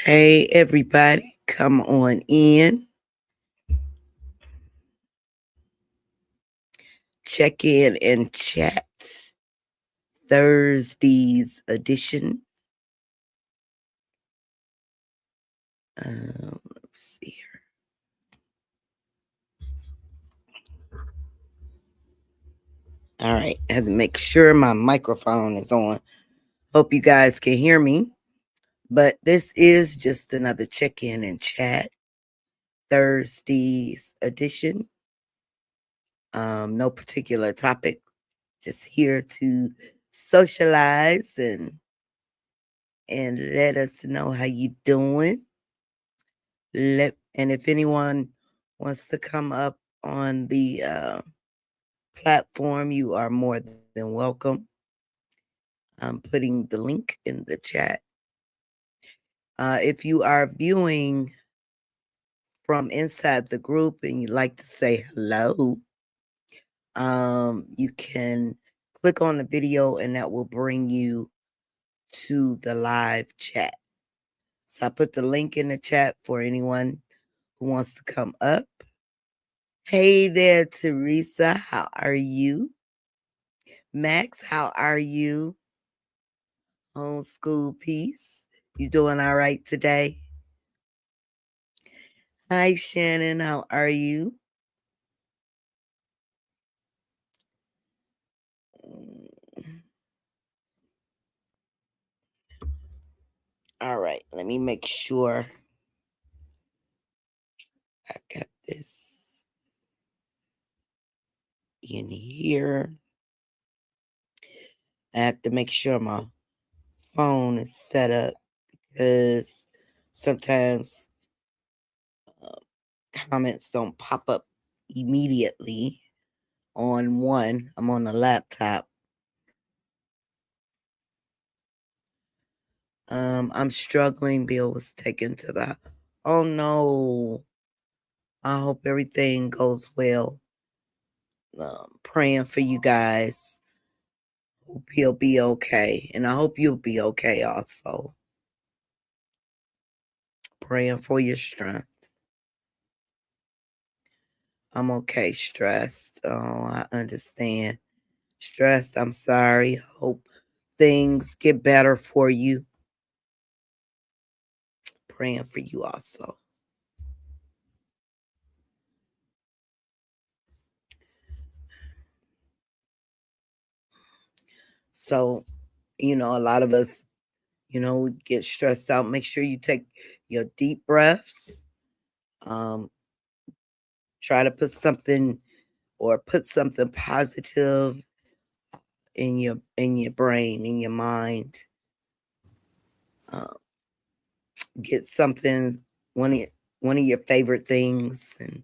Hey, everybody, come on in. Check in and chat. Thursday's edition. Let's see here. All right, I have to make sure my microphone is on. Hope you guys can hear me. But this is just another check in and chat. Thursday's edition. No particular topic. Just here to socialize and let us know how you doing. And if anyone wants to come up on the platform, you are more than welcome. I'm putting the link in the chat. If you are viewing from inside the group and you'd like to say hello, you can click on the video and that will bring you to the live chat. So I put the link in the chat for anyone who wants to come up. Hey there, Teresa. How are you? Max, how are you? Homeschool Peace. You doing all right today? Hi, Shannon. How are you? All right. Let me make sure I got this in here. I have to make sure my phone is set up because sometimes comments don't pop up immediately on one. I'm on the laptop. I'm struggling. Bill was taken to the. Oh no. I hope everything goes well. Praying for you guys. Hope he'll be okay. And I hope you'll be okay also. Praying for your strength. I'm okay, stressed. Oh, I understand. Stressed, I'm sorry. Hope things get better for you. Praying for you also. So, a lot of us, we get stressed out. Make sure you take your deep breaths. Try to put something positive in your brain, in your mind. Get something, one of your favorite things, and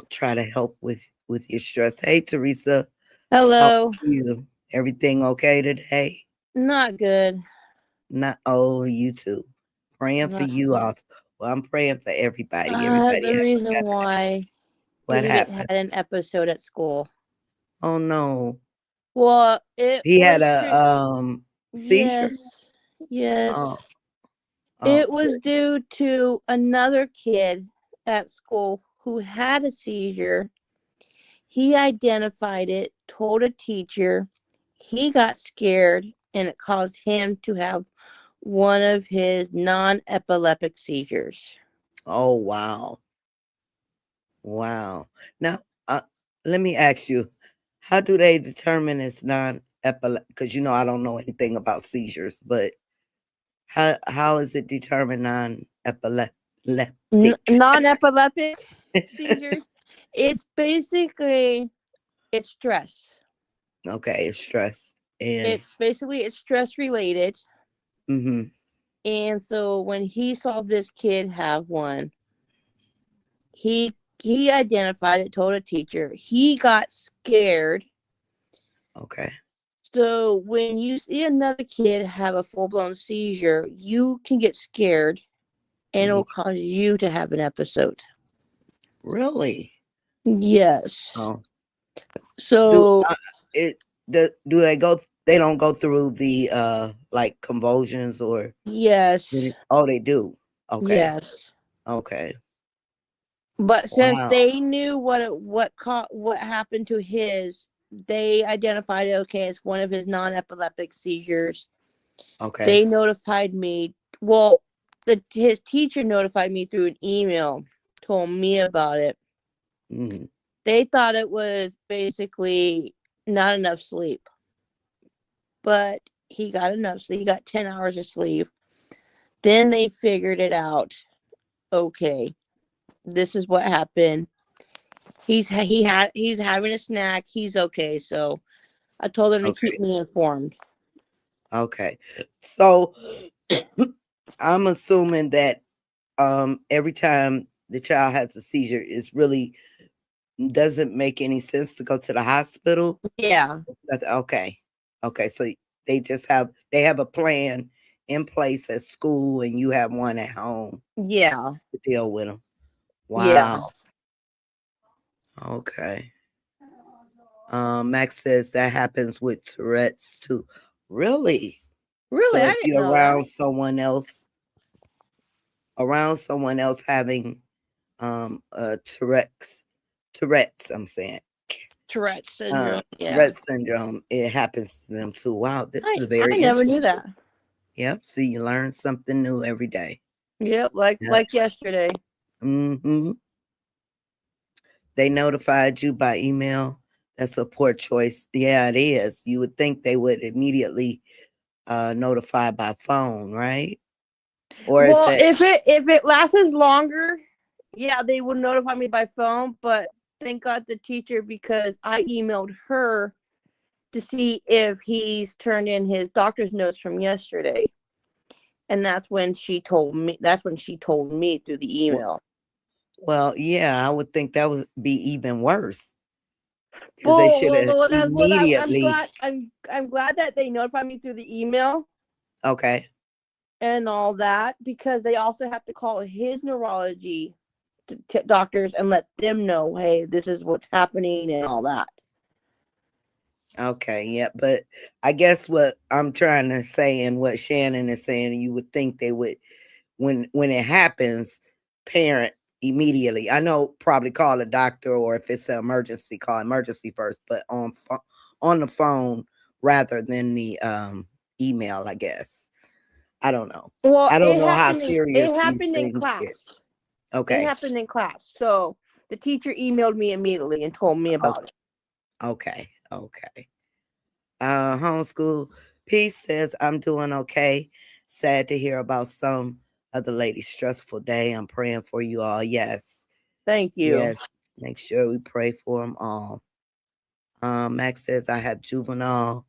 try to help with your stress. Hey, Teresa. How Hello. are you? Everything okay today? Not good. Not you too. Praying for Not you also. Well, I'm praying for everybody. Everybody The has reason got to have. why What David had happened? an episode at school. Oh no. Well, it He had was a seizure? yes, yes. Oh, It oh, was due to another kid at school who had a seizure. He identified it, told a teacher. He got scared, and it caused him to have one of his non-epileptic seizures. oh wow. Wow. Now, let me ask you, how do they determine it's non-epileptic? Because I don't know anything about seizures, but how is it determined non-epileptic? Non-epileptic seizures. It's basically it's stress. Okay, it's stress. And It's stress related. mm-hmm. And so when he saw this kid have one, he he identified it, told a teacher. He got scared. Okay. So when you see another kid have a full blown seizure, you can get scared, and it Mm-hmm. will cause you to have an episode. Really? Yes. Oh, do So it? Do they go? They don't go through the like convulsions or yes, oh, they do. Okay. yes. Okay. But since Wow. they knew what happened to his, they identified it. Okay, it's one of his non-epileptic seizures. Okay. They notified me. Well, his teacher notified me through an email, told me about it. Mm-hmm. They thought it was basically not enough sleep, but he got enough sleep. He got 10 hours of sleep. Then they figured it out. Okay, this is what happened. He's having a snack. He's okay. So I told him to keep Okay. me informed. Okay. So I'm assuming that every time the child has a seizure, it really doesn't make any sense to go to the hospital. Yeah. Okay. Okay. So they have a plan in place at school and you have one at home Yeah. to deal with them. Yeah. Wow. Okay. Max says that happens with Tourette's too. Really? Really, So I if didn't you're know that. around someone else having Tourette's, I'm saying. Tourette's syndrome. Yeah. Tourette's syndrome, it happens to them too. Wow, this is I very never knew interesting. that. Yep. See, you learn something new every day. Yep, Yep. like yesterday. Mm-hmm. They notified you by email. That's a poor choice. Yeah, it is. You would think they would immediately notify by phone, right? Or is Well, it if it lasts longer, yeah, they would notify me by phone. But thank God the teacher, because I emailed her to see if he's turned in his doctor's notes from yesterday, and that's when she told me. That's when she told me through the email. well, yeah, I would think that would be even worse because they should have I'm immediately. glad. I'm glad that they notified me through the email Okay. and all that, because they also have to call his neurology doctors and let them know, hey, this is what's happening and all that. Okay, yeah, but I guess what I'm trying to say and what Shannon is saying, you would think they would, when it happens, parent immediately. I know probably call a doctor, or if it's an emergency, call emergency first, but on the phone rather than the email, I guess. I don't know. Well, I don't know how serious it these happened in things get. class. It Okay. happened in class. So the teacher emailed me immediately and told me about it. Okay. Okay. Homeschool Peace says, I'm doing okay. Sad to hear about some of the ladies' stressful day. I'm praying for you all. Yes. Thank you. Yes. Make sure we pray for them all. Max says, I have juvenile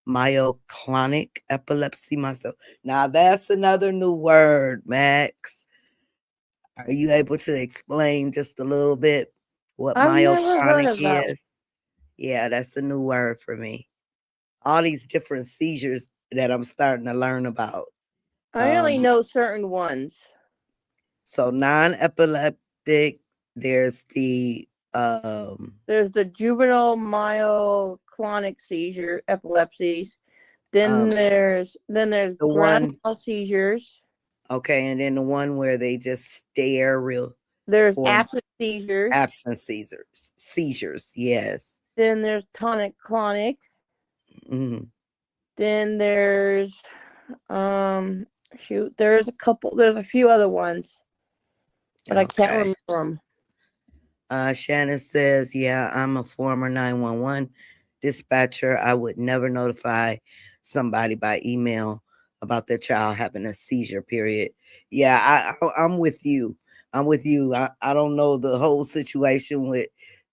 myoclonic epilepsy myself. Now, that's another new word, Max. Are you able to explain just a little bit what I've never heard myoclonic of that. is? Yeah, that's a new word for me. All these different seizures that I'm starting to learn about. I only know certain ones. So non-epileptic, there's the There's the juvenile myoclonic seizure epilepsies. Then um there's the grand one, mal seizures. okay, and then the one where they just stare real There's for absent seizures. absent seizures, yes. Then there's tonic clonic. Mhm. Then there's there's a few other ones, but I can't Okay. remember them. Shannon says, yeah, I'm a former 911 dispatcher. I would never notify somebody by email about their child having a seizure, period. Yeah, I'm with you. I'm with you. I don't know the whole situation with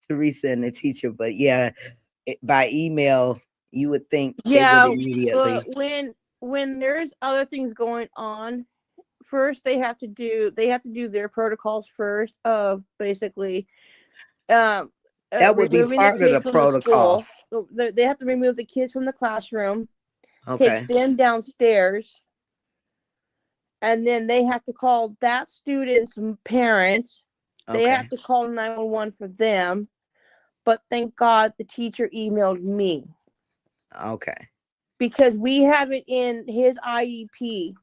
Teresa and the teacher, but yeah, by email, you would think they would Yeah, but immediately. when there's other things going on, first they have to do their protocols first of basically That would be removing the part of kids the from the protocol. school. So they have to remove the kids from the classroom, take Okay. them downstairs, and then they have to call that student's parents. They Okay. have to call 911 for them. But thank God the teacher emailed me Okay. because we have it in his IEP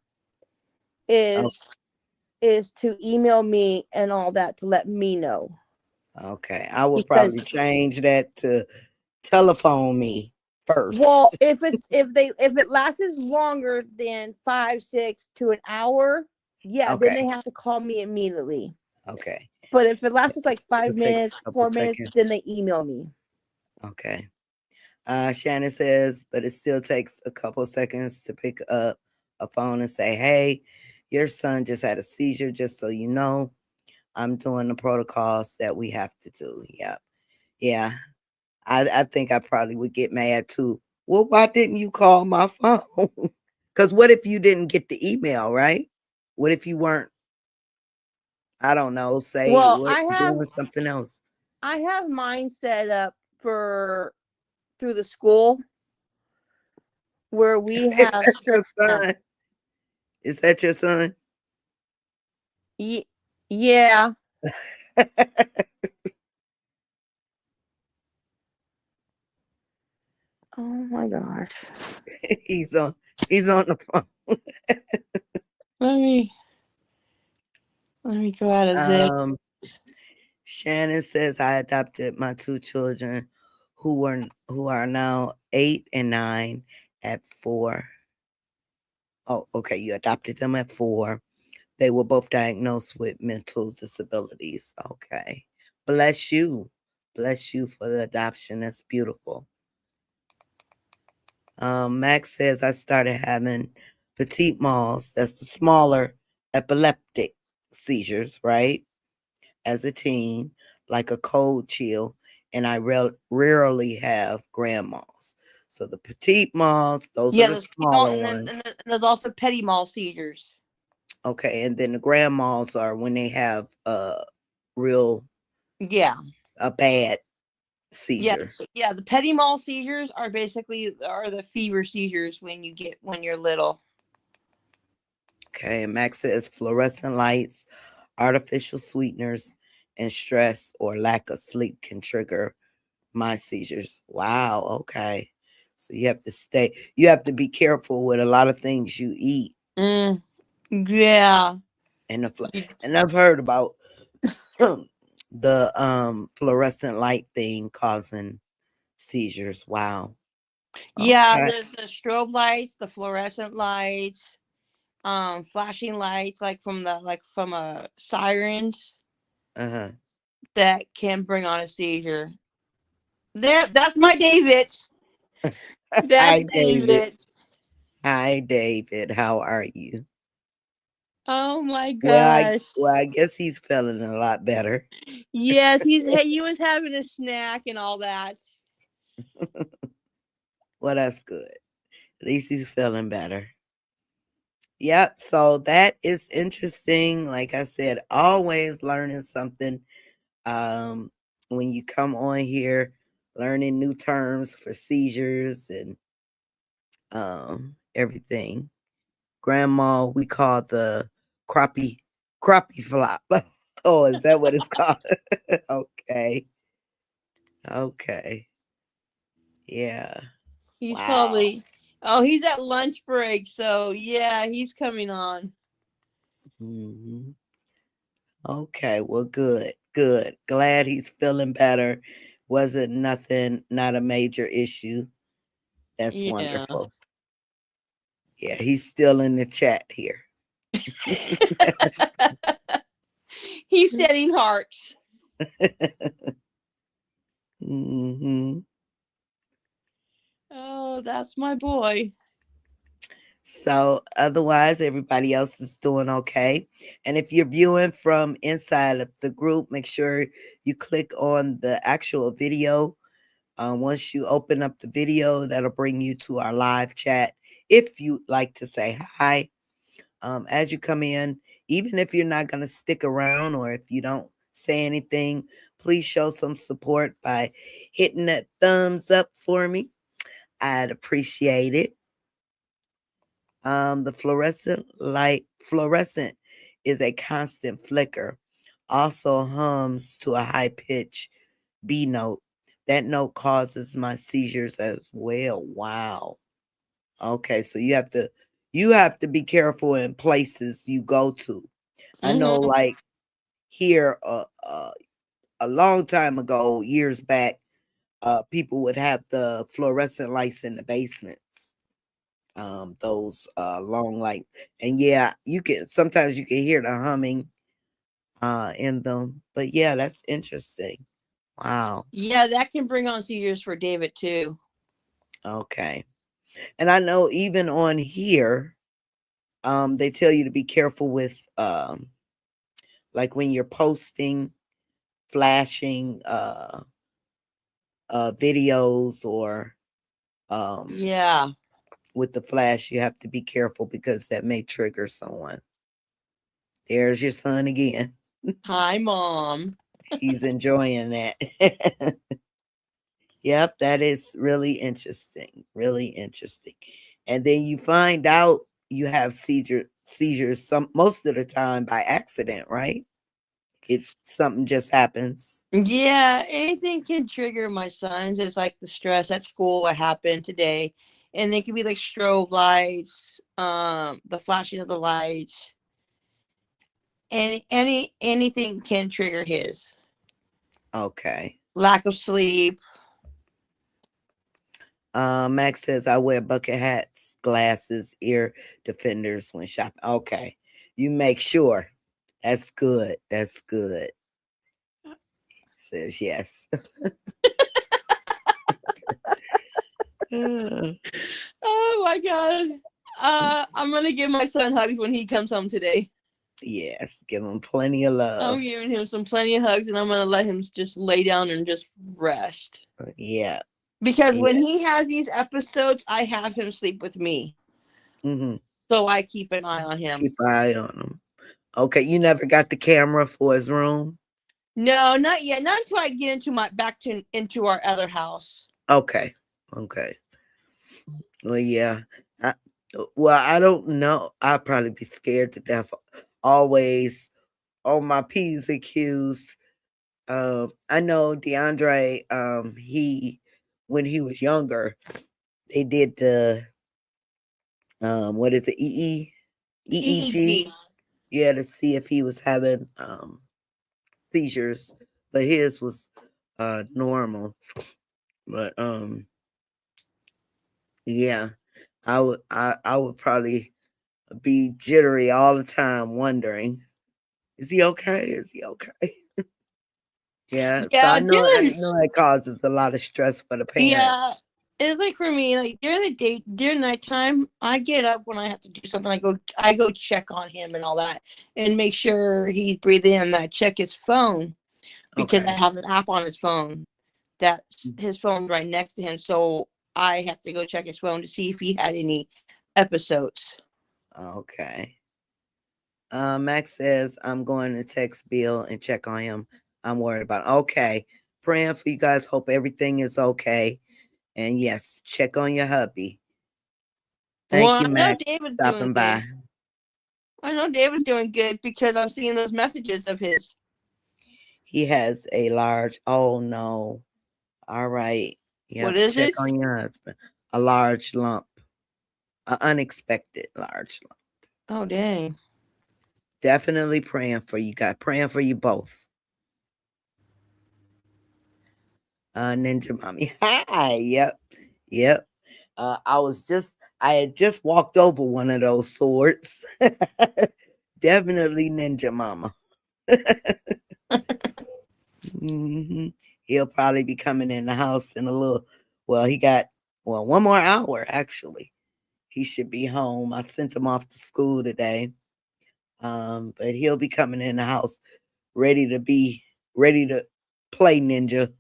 is to email me and all that to let me know. Okay. I would Because probably change that to telephone me first. well, if it lasts longer than 5, 6 to an hour, yeah, then they Okay. have to call me immediately. Okay. But if it lasts like It 5 minutes, takes a couple 4 minutes, seconds. then they email me. Okay. Shannon says, but it still takes a couple seconds to pick up a phone and say, hey, your son just had a seizure, just so you know. I'm doing the protocols that we have to do. Yep. Yeah. I think I probably would get mad too. Well, why didn't you call my phone? Because what if you didn't get the email, right? What if you weren't, I don't know, say Well, what doing something else? I have mine set up for through the school where we Is have that your certain son? Is that your son? yeah. Oh my gosh. he's on he's on the phone. Let me go out of this. Shannon says I adopted my two children who are now 8 and 9 at 4. Oh, okay, you adopted them at 4. They were both diagnosed with mental disabilities. Okay. Bless you. Bless you for the adoption. That's beautiful. Max says I started having petit mals, that's the smaller epileptic seizures, right? As a teen, like a cold chill, and I rarely have grand mals. So the petit mals, those are Yeah, the there's small, smaller ones. and there's also petit mal seizures. Okay, and then the grand mals are when they have real Yeah. a bad Yeah, seizure. yeah. The petit mal seizures are the fever seizures when you're little. Okay, and Max says fluorescent lights, artificial sweeteners, and stress or lack of sleep can trigger my seizures. Wow, okay. So you have to be careful with a lot of things you eat. Yeah. And and I've heard about the fluorescent light thing causing seizures. Wow. Yeah, Okay. there's the strobe lights, the fluorescent lights, flashing lights from sirens Uh-huh. that can bring on a seizure. That's my David. That's Hi, David. David. Hi, David. How are you? Oh my Well, gosh. I guess he's feeling a lot better. Yes, he was having a snack and all that. Well, that's good. At least he's feeling better. Yep. So that is interesting. Like I said, always learning something. Um, when you come on here, learning new terms for seizures and everything. Grandma, we call the crappie crappie flop. Oh, is that what it's called? Okay. Okay. Yeah. He's Wow. probably, oh, he's at lunch break. So, yeah, he's coming on. Mhm. Okay. Well, good. Good. Glad he's feeling better. Wasn't nothing, not a major issue. That's Yeah. wonderful. Yeah, he's still in the chat here. He's setting hearts. Hmm. Oh, that's my boy. So otherwise, everybody else is doing okay. And if you're viewing from inside of the group, make sure you click on the actual video. Once you open up the video, that'll bring you to our live chat. If you like to say hi, as you come in, even if you're not going to stick around or if you don't say anything, please show some support by hitting that thumbs up for me. I'd appreciate it. The fluorescent is a constant flicker, also hums to a high pitch B note. That note causes my seizures as well. Wow. Okay, so you have to be careful in places you go to. I know, Mhm. like here, a long time ago, years back, people would have the fluorescent lights in the basements. Those long lights, and yeah, sometimes you can hear the humming in them. But yeah, that's interesting. Wow. Yeah, that can bring on seizures for David too. Okay. And I know even on here, they tell you to be careful with like when you're posting, flashing videos or Yeah. with the flash, you have to be careful because that may trigger someone. There's your son again. Hi, Mom. He's enjoying that. Yep, that is really interesting. Really interesting. And then you find out you have seizures most of the time by accident, right? Something just happens. Yeah, anything can trigger my sons. It's like the stress at school, what happened today. And they can be like strobe lights, the flashing of the lights. Anything can trigger his. Okay. Lack of sleep. Max says I wear bucket hats, glasses, ear defenders when shopping. Okay. You make sure. That's good. That's good. Says yes. Oh my god. I'm gonna give my son hugs when he comes home today. Yes, give him plenty of love. I'm giving him plenty of hugs, and I'm gonna let him just lay down and just rest. Yeah. Because Yeah. when he has these episodes, I have him sleep with me. Mm-hmm. So I keep an eye on him. Keep an eye on him. Okay, you never got the camera for his room? No, not yet. Not until I get into our other house. Okay. Okay. Well, yeah. I don't know. I'd probably be scared to death. Always on my P's and Q's. I know DeAndre, when he was younger, they did the what is it, EEG? EEG. Yeah, to see if he was having seizures, but his was normal. But yeah, I would probably be jittery all the time, wondering, is he okay? Is he okay? Yeah, so Yeah, I know that causes a lot of stress for the parent. yeah. It's like for me, like during nighttime, I get up when I have to do something. I go check on him and all that, and make sure he's breathing. And I check his phone because I Okay. have an app on his phone that his phone's right next to him. So I have to go check his phone to see if he had any episodes. Okay. Max says I'm going to text Bill and check on him. I'm worried about. Okay, praying for you guys. Hope everything is okay. And yes, check on your hubby. Thank Well, you, I know Max, David's doing stopping by. good. I know David's doing good because I'm seeing those messages of his. He has a large, oh no. All right. You What have to is check it? on your husband. A large lump. An unexpected large lump. Oh, dang. Definitely praying for you guys. Praying for you both. Ninja Mommy. Hi. Yep. Yep. I had just walked over one of those swords. Definitely Ninja Mama. He'll probably be coming in the house in a little, well, he got, well, 1 more hour actually. He should be home. I sent him off to school today. But he'll be coming in the house ready to play ninja.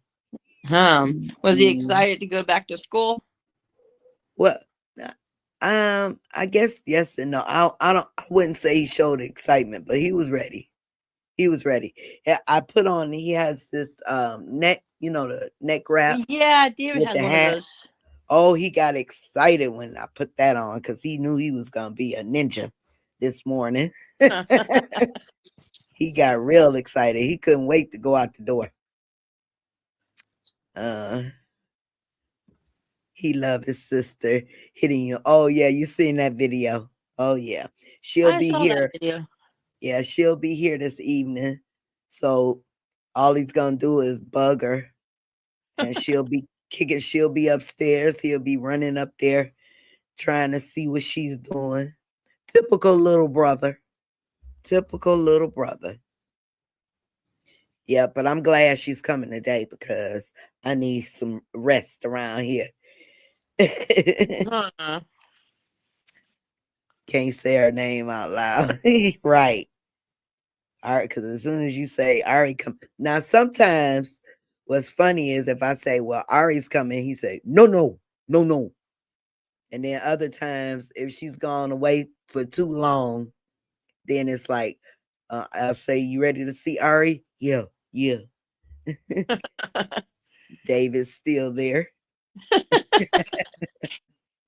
Was he Mm, excited to go back to school? Well, I guess yes and no. I wouldn't say he showed excitement, but he was ready. He was ready. Yeah, I put on. He has this neck, the neck wrap Yeah, David with has the one of hat. those. Oh, he got excited when I put that on because he knew he was gonna be a ninja this morning. He got real excited. He couldn't wait to go out the door. Uh, he loved his sister hitting you. Oh yeah, you seen that video? Oh yeah, she'll I be saw that here. video. Yeah, she'll be here this evening. So all he's gonna do is bug her, and she'll be kicking. She'll be upstairs. He'll be running up there, trying to see what she's doing. Typical little brother. Typical little brother. Yeah, but I'm glad she's coming today because I need some rest around here. Huh. Can't say her name out loud. Right. All right, because as soon as you say Ari come now, sometimes what's funny is if I say, well, Ari's coming, he say, no, no, no, no. And then other times, if she's gone away for too long, then it's like, I'll say, you ready to see Ari? Yeah, yeah. David's still there.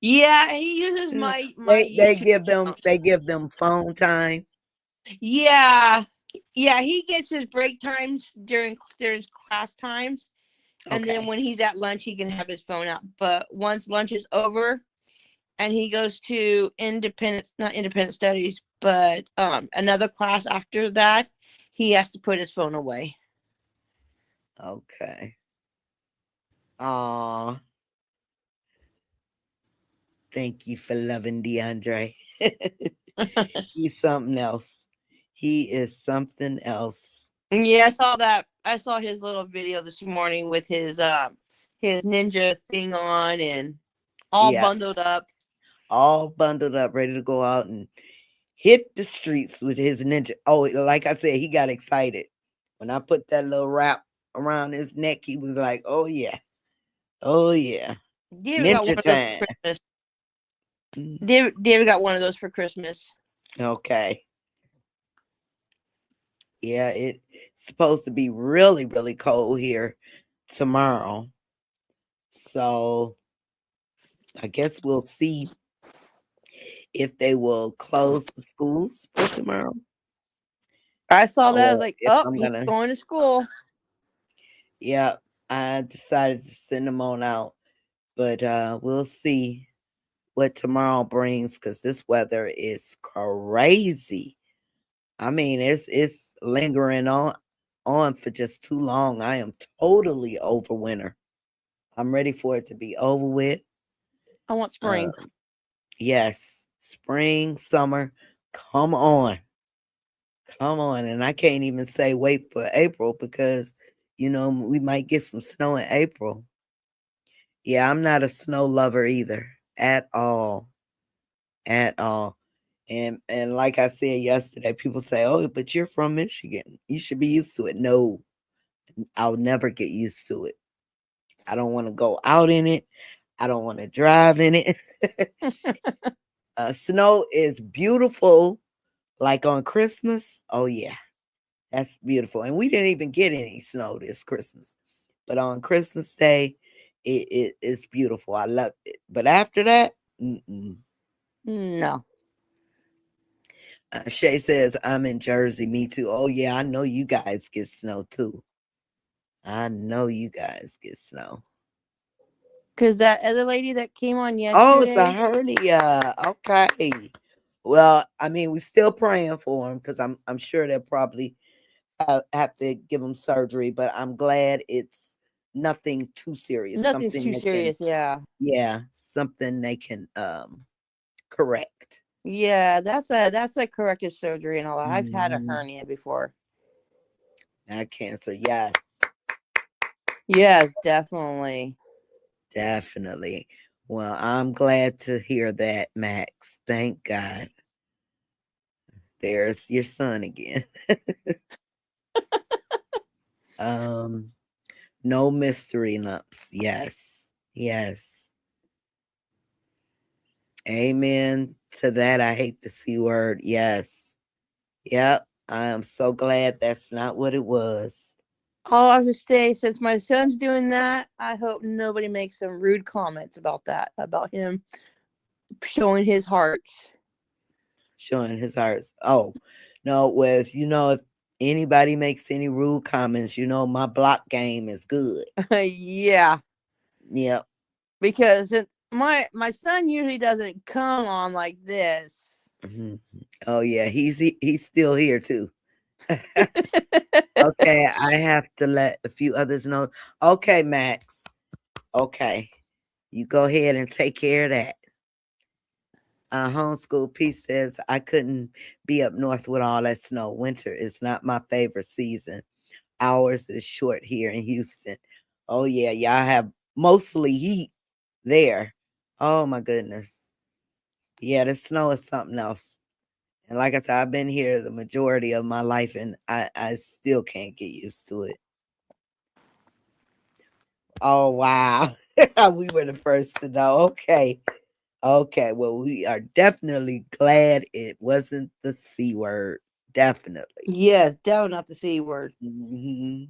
Yeah, he uses Mm, my they YouTube give them account. they give them phone time. Yeah, yeah, he gets his break times during class times, and then Okay. when he's at lunch, he can have his phone out. But once lunch is over, and he goes to not independent studies, but another class after that, he has to put his phone away. Okay. Aw. Thank you for loving DeAndre. He's something else. He is something else. Yeah, I saw that. I saw his little video this morning with his ninja thing on and all Yeah. bundled up. All bundled up, ready to go out and hit the streets with his ninja. Oh, like I said, he got excited. When I put that little wrap around his neck, he was like, oh yeah. Oh yeah. David got one Ninja of those for time. Christmas. Mm, David got one of those for Christmas. Okay. Yeah, it's supposed to be really, really cold here tomorrow. So I guess we'll see if they will close the schools for tomorrow I saw that. I was or like, if oh, I'm he's gonna, going to school. yeah, I decided to send them on out. But we'll see what tomorrow brings because this weather is crazy. I mean, it's lingering on for just too long. I am totally over winter. I'm ready for it to be over with. I want Uh, spring. yes, spring, summer, come on. Come on. And I can't even say wait for April because, we might get some snow in April. Yeah, I'm not a snow lover either at all. At all. And like I said yesterday, people say, "Oh, but you're from Michigan. You should be used to it." No, I'll never get used to it. I don't want to go out in it. I don't want to drive in it. Snow is beautiful, like on Christmas. Oh yeah, that's beautiful. And we didn't even get any snow this Christmas, but on Christmas Day, it's beautiful. I love it. But after that, mm-mm. No. Shay says, I'm in Jersey. Me too. Oh, yeah, I know you guys get snow too. I know you guys get snow. Because that other lady that came on Oh, it's a yesterday, hernia. Okay. Well, I mean, we're still praying for him because I'm sure they'll probably have to give him surgery, but I'm glad it's nothing too serious. nothing's Something too they can, serious. yeah, something they can correct. Yeah, that's a corrective surgery and all that. I've had a Mhm. hernia before. Not cancer. Yes, Yes, definitely. definitely. Well, I'm glad to hear that, Max. Thank God. There's your son again. um, no mystery lumps. Yes, yes. Amen to that. I hate the C word. Yes. Yep. I am so glad that's not what it was. All I have to say, since my son's doing that, I hope nobody makes some rude comments about that, about him showing his hearts. Showing his hearts. Oh, no. Well, if anybody makes any rude comments, my block game is good. Yeah, Yep. because my son usually doesn't come on like this. Mhm. Oh, yeah. He's still here too. Okay. I have to let a few others know. Okay, Max. Okay. You go ahead and take care of that. Homeschool Peace says, I couldn't be up north with all that snow. Winter is not my favorite season. Ours is short here in Houston. Oh, yeah. Y'all have mostly heat there. Oh, my goodness. Yeah, the snow is something else. And like I said, I've been here the majority of my life and I still can't get used to it. Oh, wow. We were the first to know. Okay. Okay, well, we are definitely glad it wasn't the C word. Definitely. Yes, definitely not the C word. Mhm.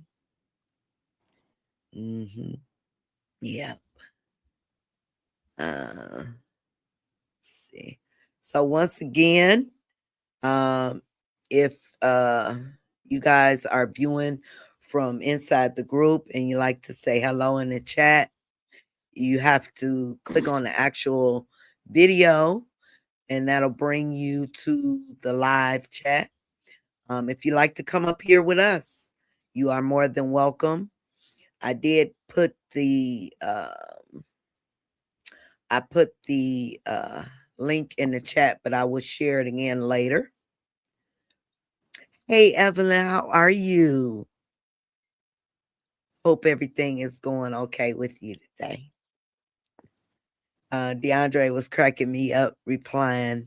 Mhm. Yeah. Let's see. So once again, um, if you guys are viewing from inside the group and you like to say hello in the chat, you have to click on the actual video and that'll bring you to the live chat. If you like to come up here with us, you are more than welcome. I did put the link in the chat, but I will share it again later. Hey Evelyn, how are you? Hope everything is going okay with you today. DeAndre was cracking me up replaying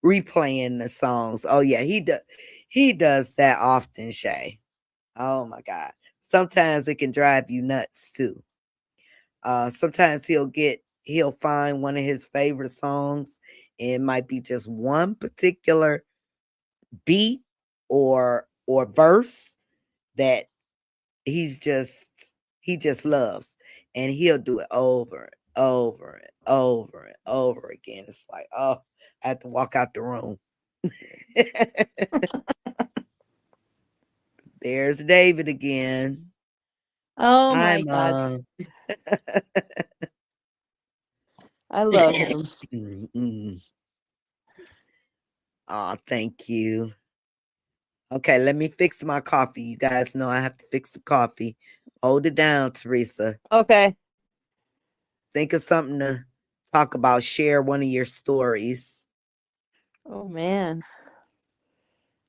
the songs. Oh yeah, he does that often, Shay. Oh my God. Sometimes it can drive you nuts too. Sometimes he'll find one of his favorite songs. And it might be just one particular beat or verse that he just loves. And he'll do it over and over and over and over again. It's like, oh, I have to walk out the room. There's David again. Oh Hi, my gosh, Mom. I love him. Oh, thank you. Okay, let me fix my coffee. You guys know I have to fix the coffee. Hold it down, Teresa. Okay. Think of something to talk about. Share one of your stories. Oh man,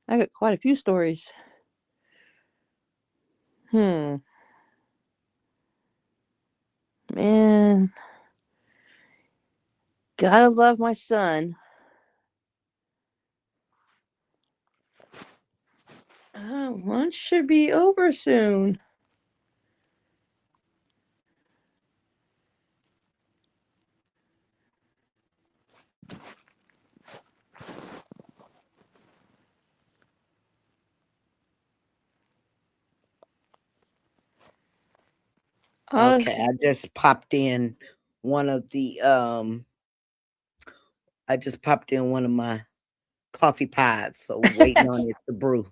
I got quite a few stories. Hmm. Man, gotta love my son. Lunch should be over soon. Uh, Okay, I just popped in one of the I just popped in one of my coffee pods, so waiting on it to brew.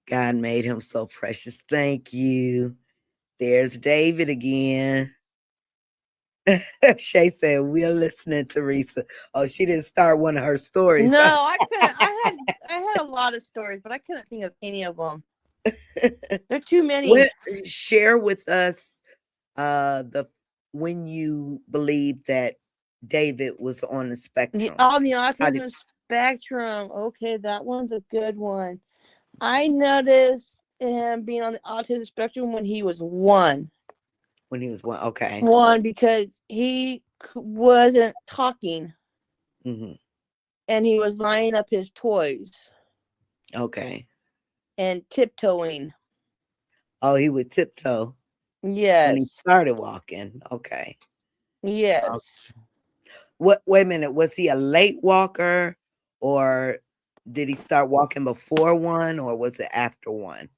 God made him so precious. Thank you. There's David again. Shay said, "We're listening, Teresa." Oh, she didn't start one of her stories. No, I couldn't. I had a lot of stories, but I couldn't think of any of them. There are too many. Share with us the when you believe that David was on the spectrum. On the autism spectrum. Okay, that one's a good one. I noticed him being on the autism spectrum when he was one. When he was one, okay. One, because he wasn't talking. Mm-hmm. And he was lining up his toys. Okay. And tiptoeing. Oh, he would tiptoe. Yes. When he started walking. Okay. Yes. Okay. Wait a minute. Was he a late walker, or did he start walking before one, or was it after one?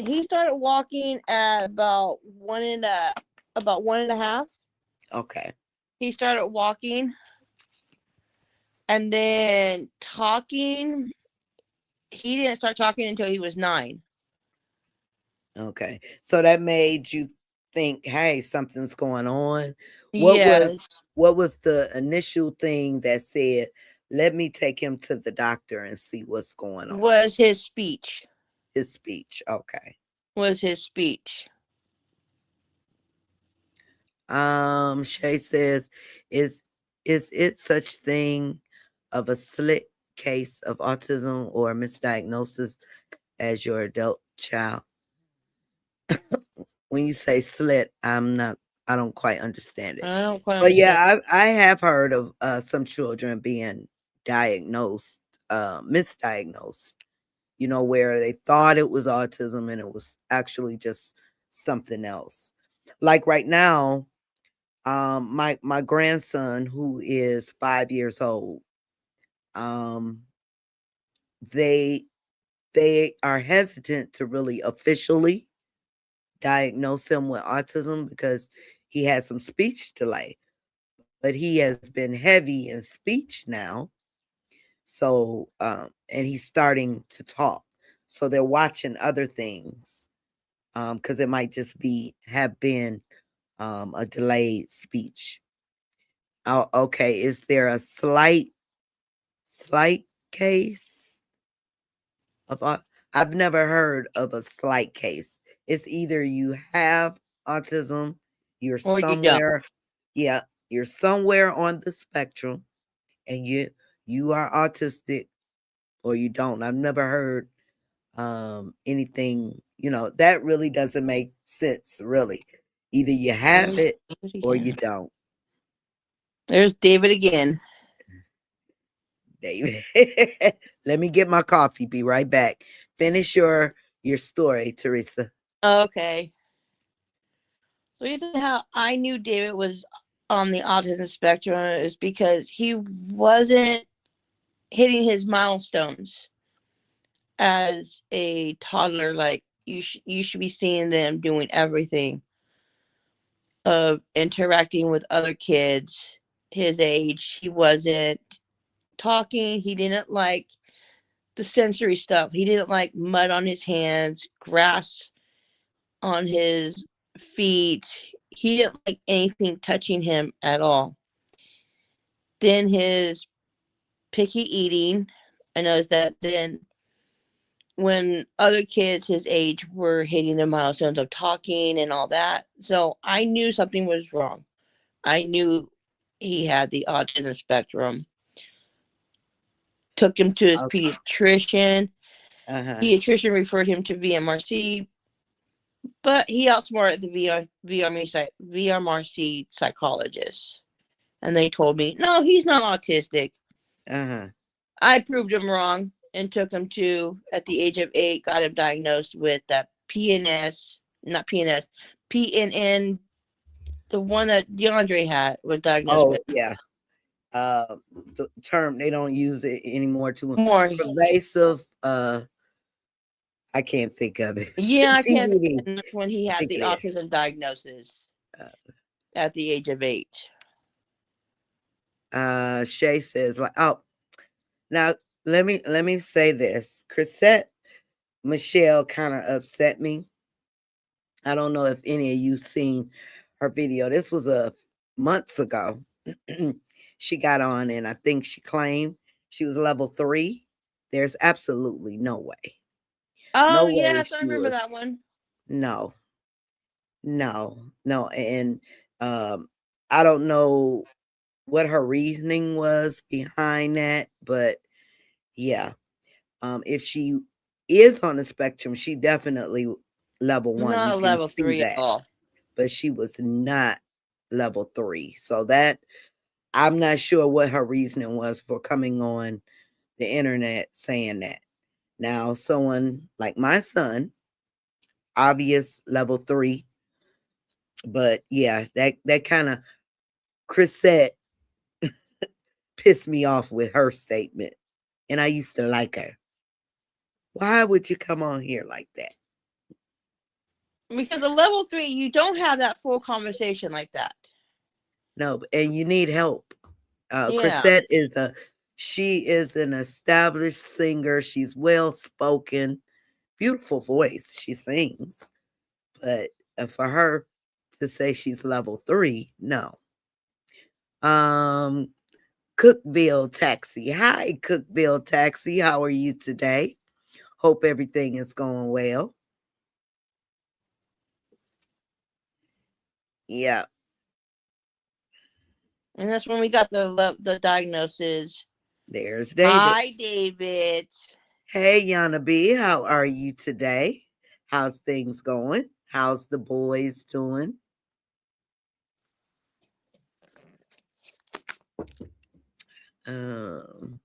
He started walking at about one and a half. Okay. He started walking, and then talking. He didn't start talking until he was 9. Okay. So that made you think, hey, something's going on. Yes. What was the initial thing that said, let me take him to the doctor and see what's going on? Was his speech. His speech. Okay. Was his speech. Shay says, is it such thing of a slick case of autism or misdiagnosis as your adult child? When you say slit, I don't quite understand it. I don't quite But understand. yeah, I have heard of some children being diagnosed, misdiagnosed, where they thought it was autism and it was actually just something else. Like right now, my grandson, who is 5 years old, they are hesitant to really officially diagnose him with autism because he has some speech delay, but he has been heavy in speech now. So, and he's starting to talk. So they're watching other things, because it might just have been a delayed speech. Oh, okay. Is there a slight case of I've never heard of a slight case. It's either you have autism, you're somewhere, yeah, you're somewhere on the spectrum, and you are autistic, or you don't. I've never heard anything, that really doesn't make sense, really. Either you have it or you don't. There's David again. David. Let me get my coffee. Be right back. Finish your story, Teresa. Okay. So you said how I knew David was on the autism spectrum is because he wasn't hitting his milestones as a toddler. Like you should be seeing them doing everything, of interacting with other kids his age. He wasn't talking. He didn't like the sensory stuff. He didn't like mud on his hands, grass on his feet. He didn't like anything touching him at all. Then his picky eating. I noticed that then when other kids his age were hitting their milestones of talking and all that. So I knew something was wrong. I knew he had the autism spectrum. Took him to his pediatrician. Pediatrician referred him to VMRC, but he outsmarted the VMRC psychologist. And they told me, no, he's not autistic. I proved him wrong and took him to, at the age of 8, got him diagnosed with that PNN, the one that DeAndre was diagnosed with. Yeah. The term, they don't use it anymore too much. Pervasive, I can't think of it. Yeah, I can't think of it. When he had the autism diagnosis at the age of 8. Shay says, like, oh, Now, let me say this. Chrisette Michelle kind of upset me. I don't know if any of you seen her video. This was a months ago. She got on and I think she claimed she was level 3. There's absolutely no way. Oh No way yes, I she remember was. that one. No, no. And I don't know what her reasoning was behind that, but yeah. If she is on the spectrum, she definitely level 1. Not You a can level see 3 at that. all. But she was not level 3. So that I'm not sure what her reasoning was for coming on the internet saying that. Now, someone like my son, obvious level 3, but yeah, that kind of Chrisette pissed me off with her statement. And I used to like her. Why would you come on here like that? Because a level 3, you don't have that full conversation like that. No, and you need help. Yeah. Chrisette she is an established singer. She's well spoken, beautiful voice. She sings, but for her to say she's level 3, no. Um, Cookville Taxi. Hi, Cookville Taxi. How are you today? Hope everything is going well. Yeah. And that's when we got the diagnosis. There's David. Hi, David. Hey, Yana B. How are you today? How's things going? How's the boys doing? Um,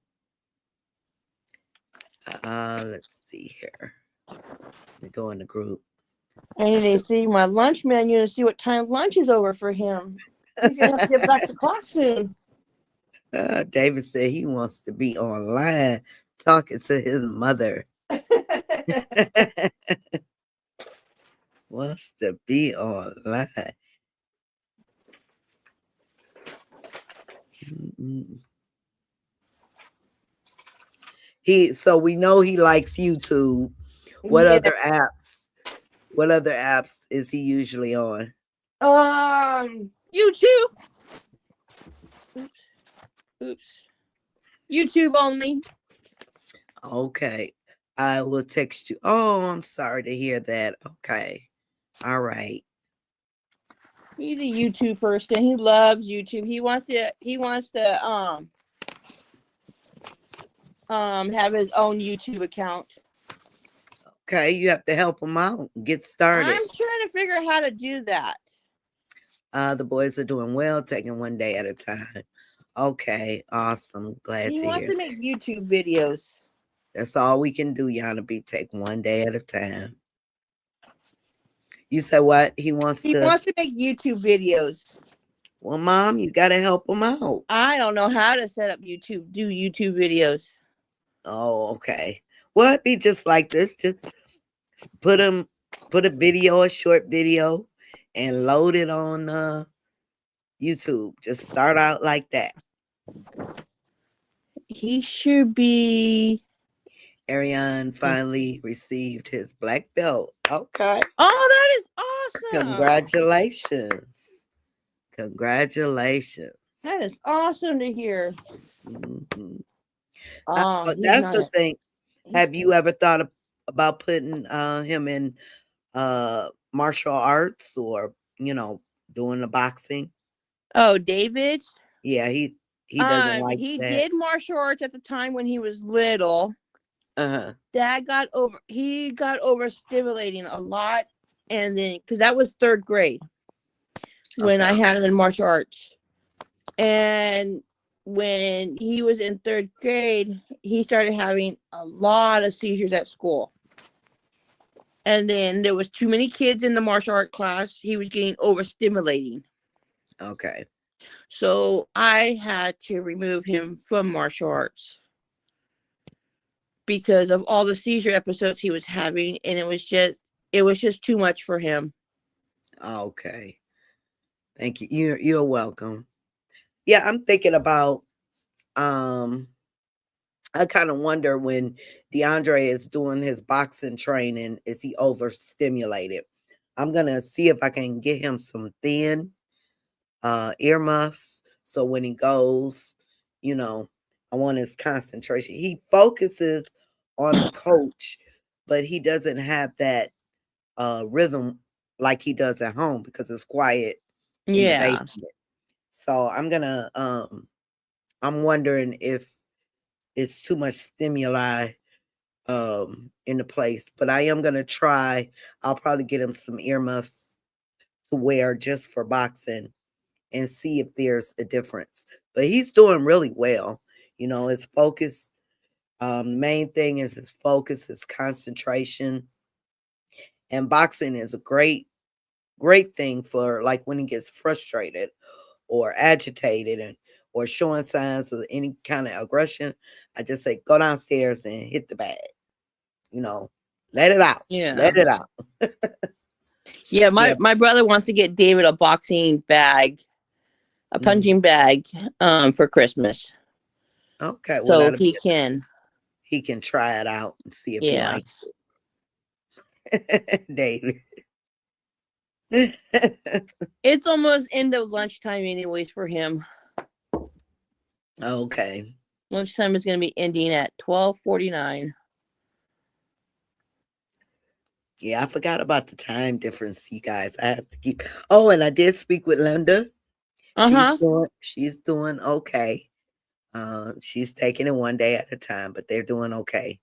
let's see here. Let me go in the group. I need to see my lunch menu to see what time lunch is over for him. He's gonna have to get back to class soon. David said he wants to be online talking to his mother. Wants to be online. So we know he likes YouTube. What Yeah. other apps? What other apps is he usually on? YouTube. Oops. YouTube only. Okay. I will text you. Oh, I'm sorry to hear that. Okay. All right. He's a YouTube person. He loves YouTube. He wants to have his own YouTube account. Okay, you have to help him out. Get started. I'm trying to figure out how to do that. The boys are doing well, taking one day at a time. Okay, awesome. Glad He to wants hear to that. make YouTube videos. That's all we can do, Yana B. Take one day at a time. You said what? He wants He to. wants to make YouTube videos. Well, Mom, you got to help him out. I don't know how to set up YouTube, do YouTube videos. Oh, okay. Well, it'd be just like this. Just put a video, a short video, and load it on YouTube. Just start out like that. He should be. Ariane finally received his black belt. Okay. Oh, that is awesome. Congratulations. Congratulations. That is awesome to hear. Mm-hmm. Oh, That's the thing. Have you ever thought about putting him in martial arts or, doing the boxing? Oh, David? Yeah, he doesn't like he that. did martial arts at the time when he was little. Uh-huh. He got overstimulating a lot, and then because that was 3rd grade when I had him in martial arts. And when he was in 3rd grade, he started having a lot of seizures at school. And then there was too many kids in the martial art class. He was getting overstimulating. Okay. So I had to remove him from martial arts because of all the seizure episodes he was having, and it was just too much for him. Okay. Thank you. You're welcome. Yeah, I'm thinking about I kind of wonder when DeAndre is doing his boxing training, is he overstimulated? I'm gonna see if I can get him some thin earmuffs so when he goes, you know, I want his concentration. He focuses on the coach, but he doesn't have that rhythm like he does at home because it's quiet in the Yeah. basement. So I'm wondering if it's too much stimuli in the place, but I am gonna try. I'll probably get him some earmuffs to wear just for boxing and see if there's a difference. But he's doing really well. You know, his focus, main thing is his focus, his concentration. And boxing is a great thing for like when he gets frustrated or agitated and or showing signs of any kind of aggression. I just say go downstairs and hit the bag. You know, let it out. Yeah. Let it out. Yeah, Yeah. my brother wants to get David a boxing bag, a punching bag, for Christmas. Okay. Well, So that'll be he can. he can try it out and see if he Yeah. likes it. David. It's almost end of lunchtime anyways for him. Okay. Lunchtime is gonna be ending at 12:49. Yeah, I forgot about the time difference, you guys. I have to keep. Oh, and I did speak with Linda. Uh-huh. She's doing okay. She's taking it one day at a time, but they're doing okay.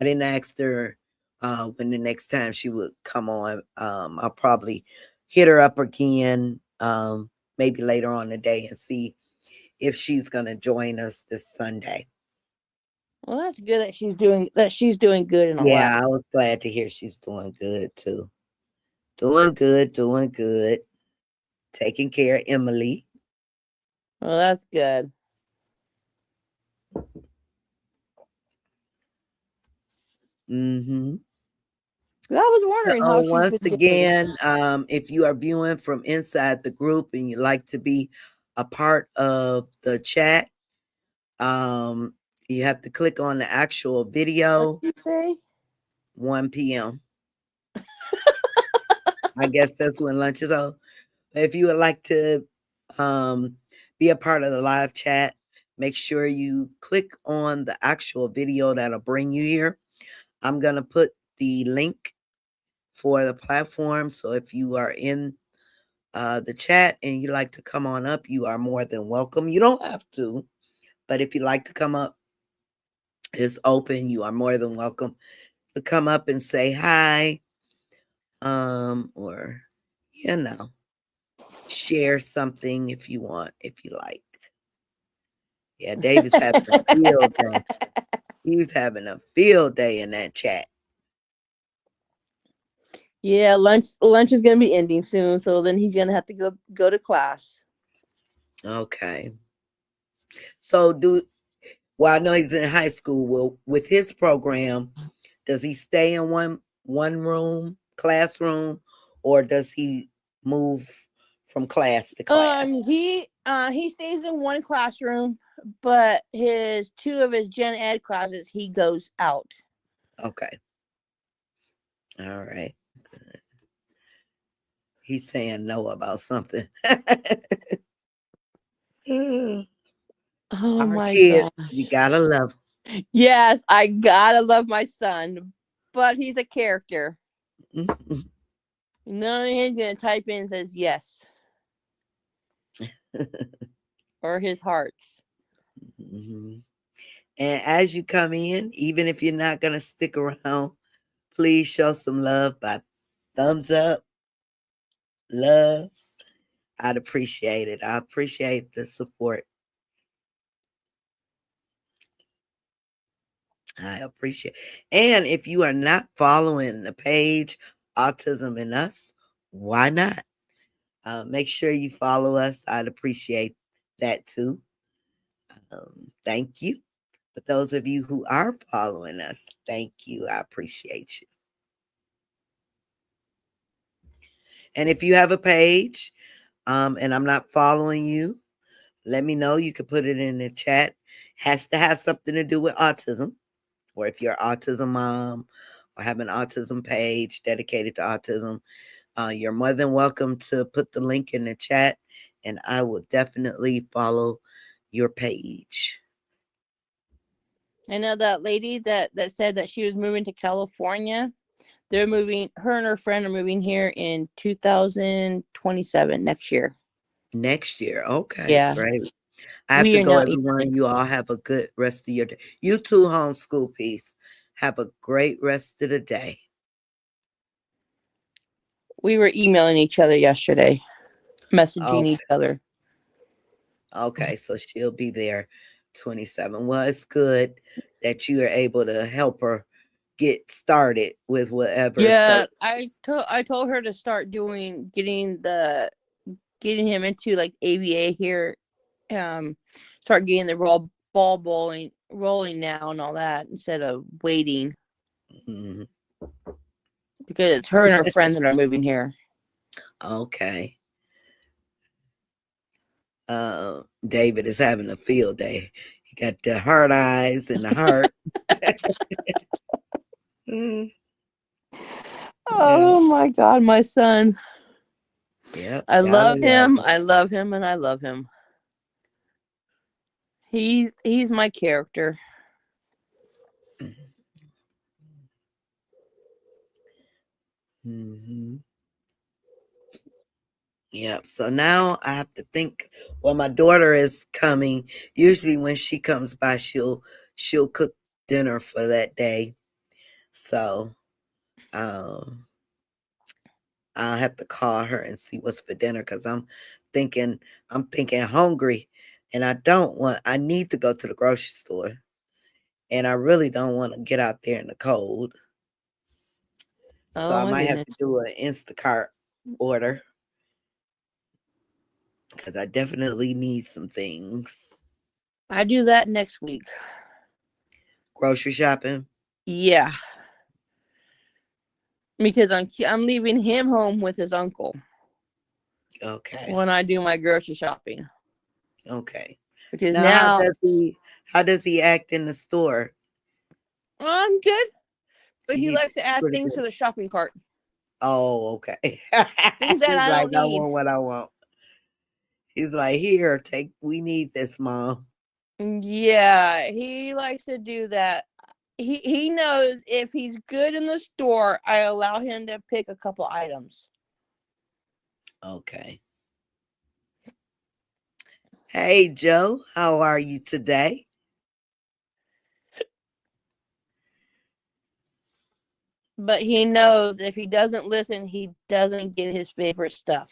I didn't ask her when the next time she would come on. I'll probably hit her up again, maybe later on the day and see if she's gonna join us this Sunday. Well, that's good that she's doing good and all that. Yeah, I was glad to hear she's doing good too. Doing good, doing good. Taking care of Emily. Well, that's good. Mm-hmm. I was wondering how she's Once been doing. again, if you are viewing from inside the group and you'd like to be a part of the chat, um, you have to click on the actual What video, did you say? 1 p.m. I guess that's when lunch is over. If you would like to um, be a part of the live chat, make sure you click on the actual video that'll bring you here. I'm going to put the link for the platform. So if you are in the chat and you like to come on up, you are more than welcome. You don't have to, but if you like to come up, it's open. You are more than welcome to come up and say hi, or you know, share something if you want, if you like. Yeah, David's having a field day. He's having a field day in that chat. Yeah, lunch is gonna be ending soon, so then he's gonna have to go to class. Okay. So well, I know he's in high school. Well, with his program, does he stay in one room, classroom, or does he move from class to class? He stays in one classroom, but his two of his gen ed classes he goes out. Okay. All right. Good. He's saying no about something. Oh Our my kids, god. you gotta love Yes, I gotta love my son, but he's a character. them. None of him gonna type in and says yes or his hearts. Mhm. And as you come in, even if you're not gonna stick around, please show some love by thumbs up, love. I'd appreciate it. I appreciate the support. I appreciate. And if you are not following the page Autism and Us, why not? Make sure you follow us. I'd appreciate that too. Thank you. For those of you who are following us, thank you. I appreciate you. And if you have a page and I'm not following you, let me know. You can put it in the chat has to have something to do with autism, or if you're an autism mom or have an autism page dedicated to autism, you're more than welcome to put the link in the chat, and I will definitely follow your page. I know that lady that said that she was moving to California. They're moving. Her and her friend are moving here in 2027 next year. Next year, okay, Yeah. great. I have We to are go, not everyone. You all have a good rest of your day. You too, homeschool piece. Have a great rest of the day. We were emailing each other yesterday, messaging each other. Okay, so she'll be there 27. Well, it's good that you are able to help her get started with whatever. Yeah, I told her to start getting him into like ABA here. Start getting the ball rolling now and all that instead of waiting. Mm-hmm. Because it's her and her friends that are moving here. Okay. David is having a field day. He got the heart eyes and the heart. Oh my God, my son. Yeah. I love him. I love him and I love him. He's my character. Mm-hmm. Yep. So now I have to think. Well, my daughter is coming. Usually when she comes by, she'll cook dinner for that day. So I'll have to call her and see what's for dinner, because I'm thinking hungry, and I need to go to the grocery store, and I really don't want to get out there in the cold. So I might have to do an Instacart order, because I definitely need some things. I do that next week. Grocery shopping? Yeah. Because I'm leaving him home with his uncle. Okay. When I do my grocery shopping. Okay. Because now how does he act in the store? I'm good. But he likes to add things to the shopping cart. Oh, okay. Things that I don't need. I want what I want. He's like, here, we need this, Mom. Yeah, he likes to do that. He knows if he's good in the store, I allow him to pick a couple items. Okay. Hey, Joe, how are you today? But he knows if he doesn't listen, he doesn't get his favorite stuff.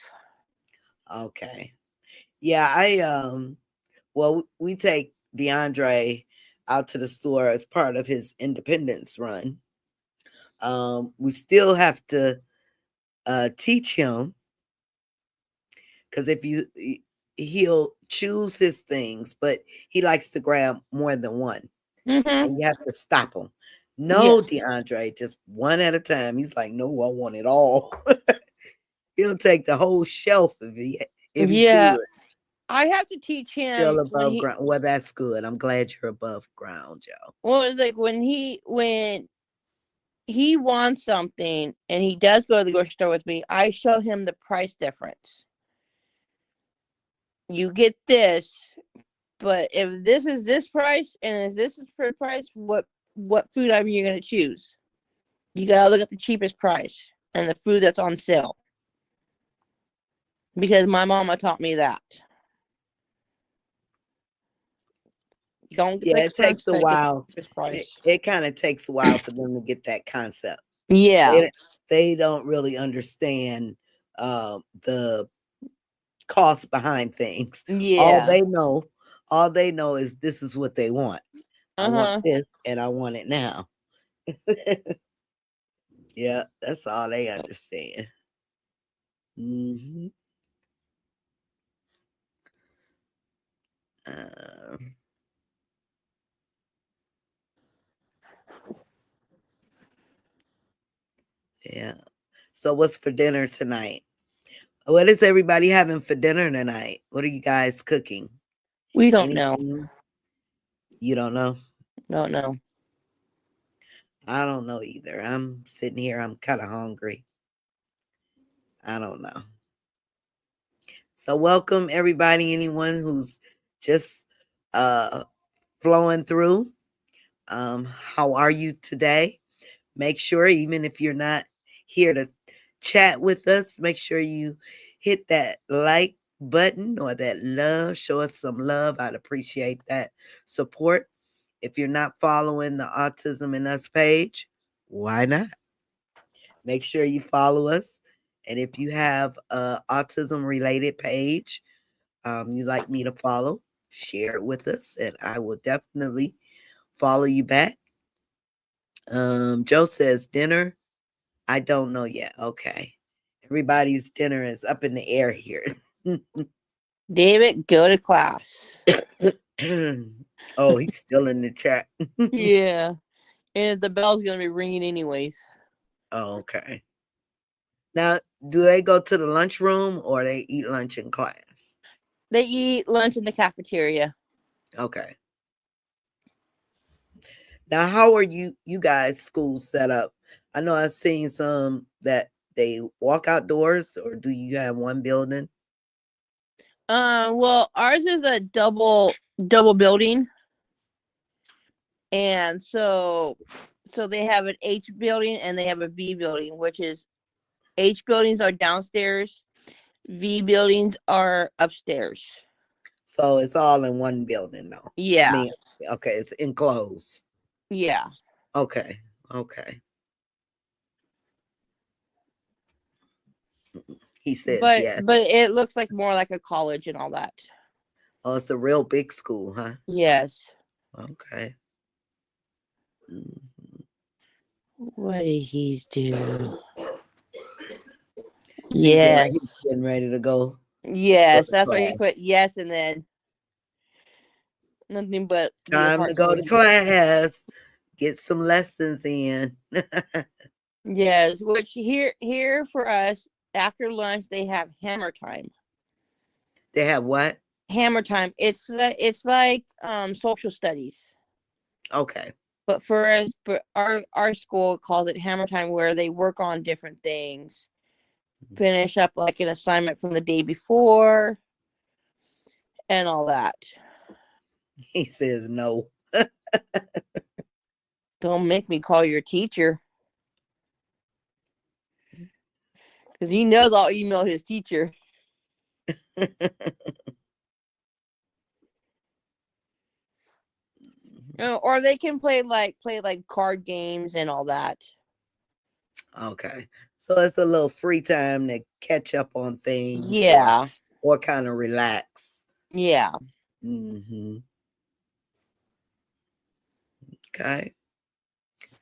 Okay. Yeah, well, we take DeAndre out to the store as part of his independence run. We still have to teach him, because he'll choose his things, but he likes to grab more than one. Mm-hmm. And you have to stop him. No, DeAndre, just one at a time. He's like, no, I want it all. He'll take the whole shelf if he could. I have to teach him. Still above ground. Well, that's good. I'm glad you're above ground, Joe. Well, it's like when he wants something and he does go to the grocery store with me, I show him the price difference. You get this, but if this is this price and is this for price, what food item you're going to choose? You got to look at the cheapest price and the food that's on sale. Because my mama taught me that. Don't get it takes a while. It kind of takes a while for them to get that concept. Yeah. They don't really understand the cost behind things. Yeah. All they know is this is what they want. I want this and I want it now. Yeah, that's all they understand. Mm-hmm. Yeah. So what's for dinner tonight? What is everybody having for dinner tonight? What are you guys cooking? We don't know. You don't know? Don't know. I don't know either. I'm sitting here. I'm kind of hungry. I don't know. So welcome everybody, anyone who's just uh flowing through. How are you today? Make sure, even if you're not here to chat with us, make sure you hit that like button or that love. Show us some love. I'd appreciate that support. If you're not following the Autism in Us page, why not? Make sure you follow us. And if you have a autism related page you'd like me to follow, share it with us, and I will definitely follow you back. Joe says dinner. I don't know yet. Okay. Everybody's dinner is up in the air here. David, go to class. Oh, he's still in the chat. Yeah. And the bell's going to be ringing anyways. Oh, okay. Now, do they go to the lunchroom or they eat lunch in class? They eat lunch in the cafeteria. Okay. Now, how are you guys' schools set up? I know I've seen some that they walk outdoors, or do you have one building? Well, ours is a double building. And so they have an H building and they have a V building, which is H buildings are downstairs, V buildings are upstairs. So it's all in one building, though. Yeah. I mean, okay, it's enclosed. Yeah. Okay. Okay. He says yes. But it looks like more like a college and all that. Oh, it's a real big school, huh? Yes. Okay. Mhm. What did he do? Yes. He's Yes. getting ready to go. Yes. to That's why he class. put yes and then nothing but the Time to heart go to emoji. class. Get some lessons in. Yes. Which here for us after lunch they have hammer time. They have what? Hammer time. It's like social studies. Okay. But for us, but our school calls it hammer time, where they work on different things, finish up like an assignment from the day before, and all that. He says no. Don't make me call your teacher, because he knows I'll email his teacher. Or they can play like card games and all that. Okay. So it's a little free time to catch up on things. Yeah. Or kind of relax. Yeah. Mm-hmm. Okay.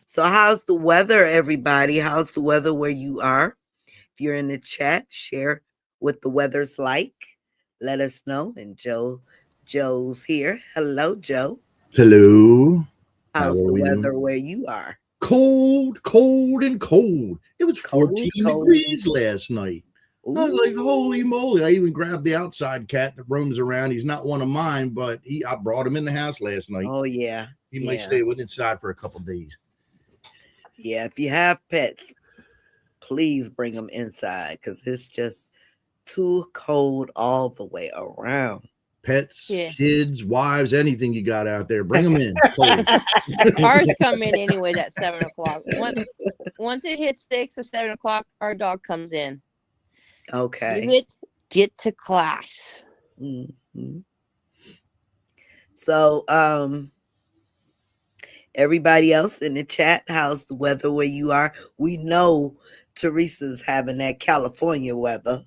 So how's the weather, everybody? How's the weather where you are? If you're in the chat, share what the weather's like. Let us know. And Joe's here. Hello, Joe. Hello. How How's are the we weather doing? where you are? Cold, cold, and cold. It was Cold, 14 cold, degrees last night. I was like, holy Ooh. moly. I even grabbed the outside cat that roams around. He's not one of mine, but I brought him in the house last night. Oh, yeah. He might stay inside for a couple of days. Yeah, if you have pets, please bring them inside because it's just too cold all the way around. Pets, Yeah. kids, wives, anything you got out there, bring them in. Cold. Ours come in anyways at 7 o'clock. Once it hits 6 or 7 o'clock, our dog comes in. Okay. Get to class. Mm-hmm. So, everybody else in the chat, how's the weather where you are? We know Teresa's having that California weather.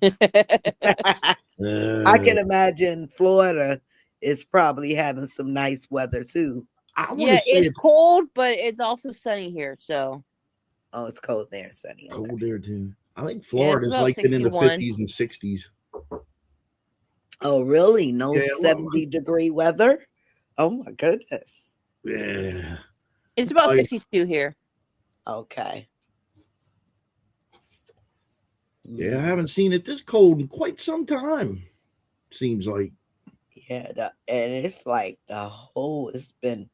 I can imagine Florida is probably having some nice weather too. I want to say it's cold, but it's also sunny here. So, oh, it's cold there and sunny. Okay. Cold there too. I think Florida's like in the 50s and 60s. Oh, really? No 70-degree weather? Oh my goodness. Yeah. It's about 62 here. Okay. Yeah, I haven't seen it this cold in quite some time. Seems like. Yeah, and it's like it's been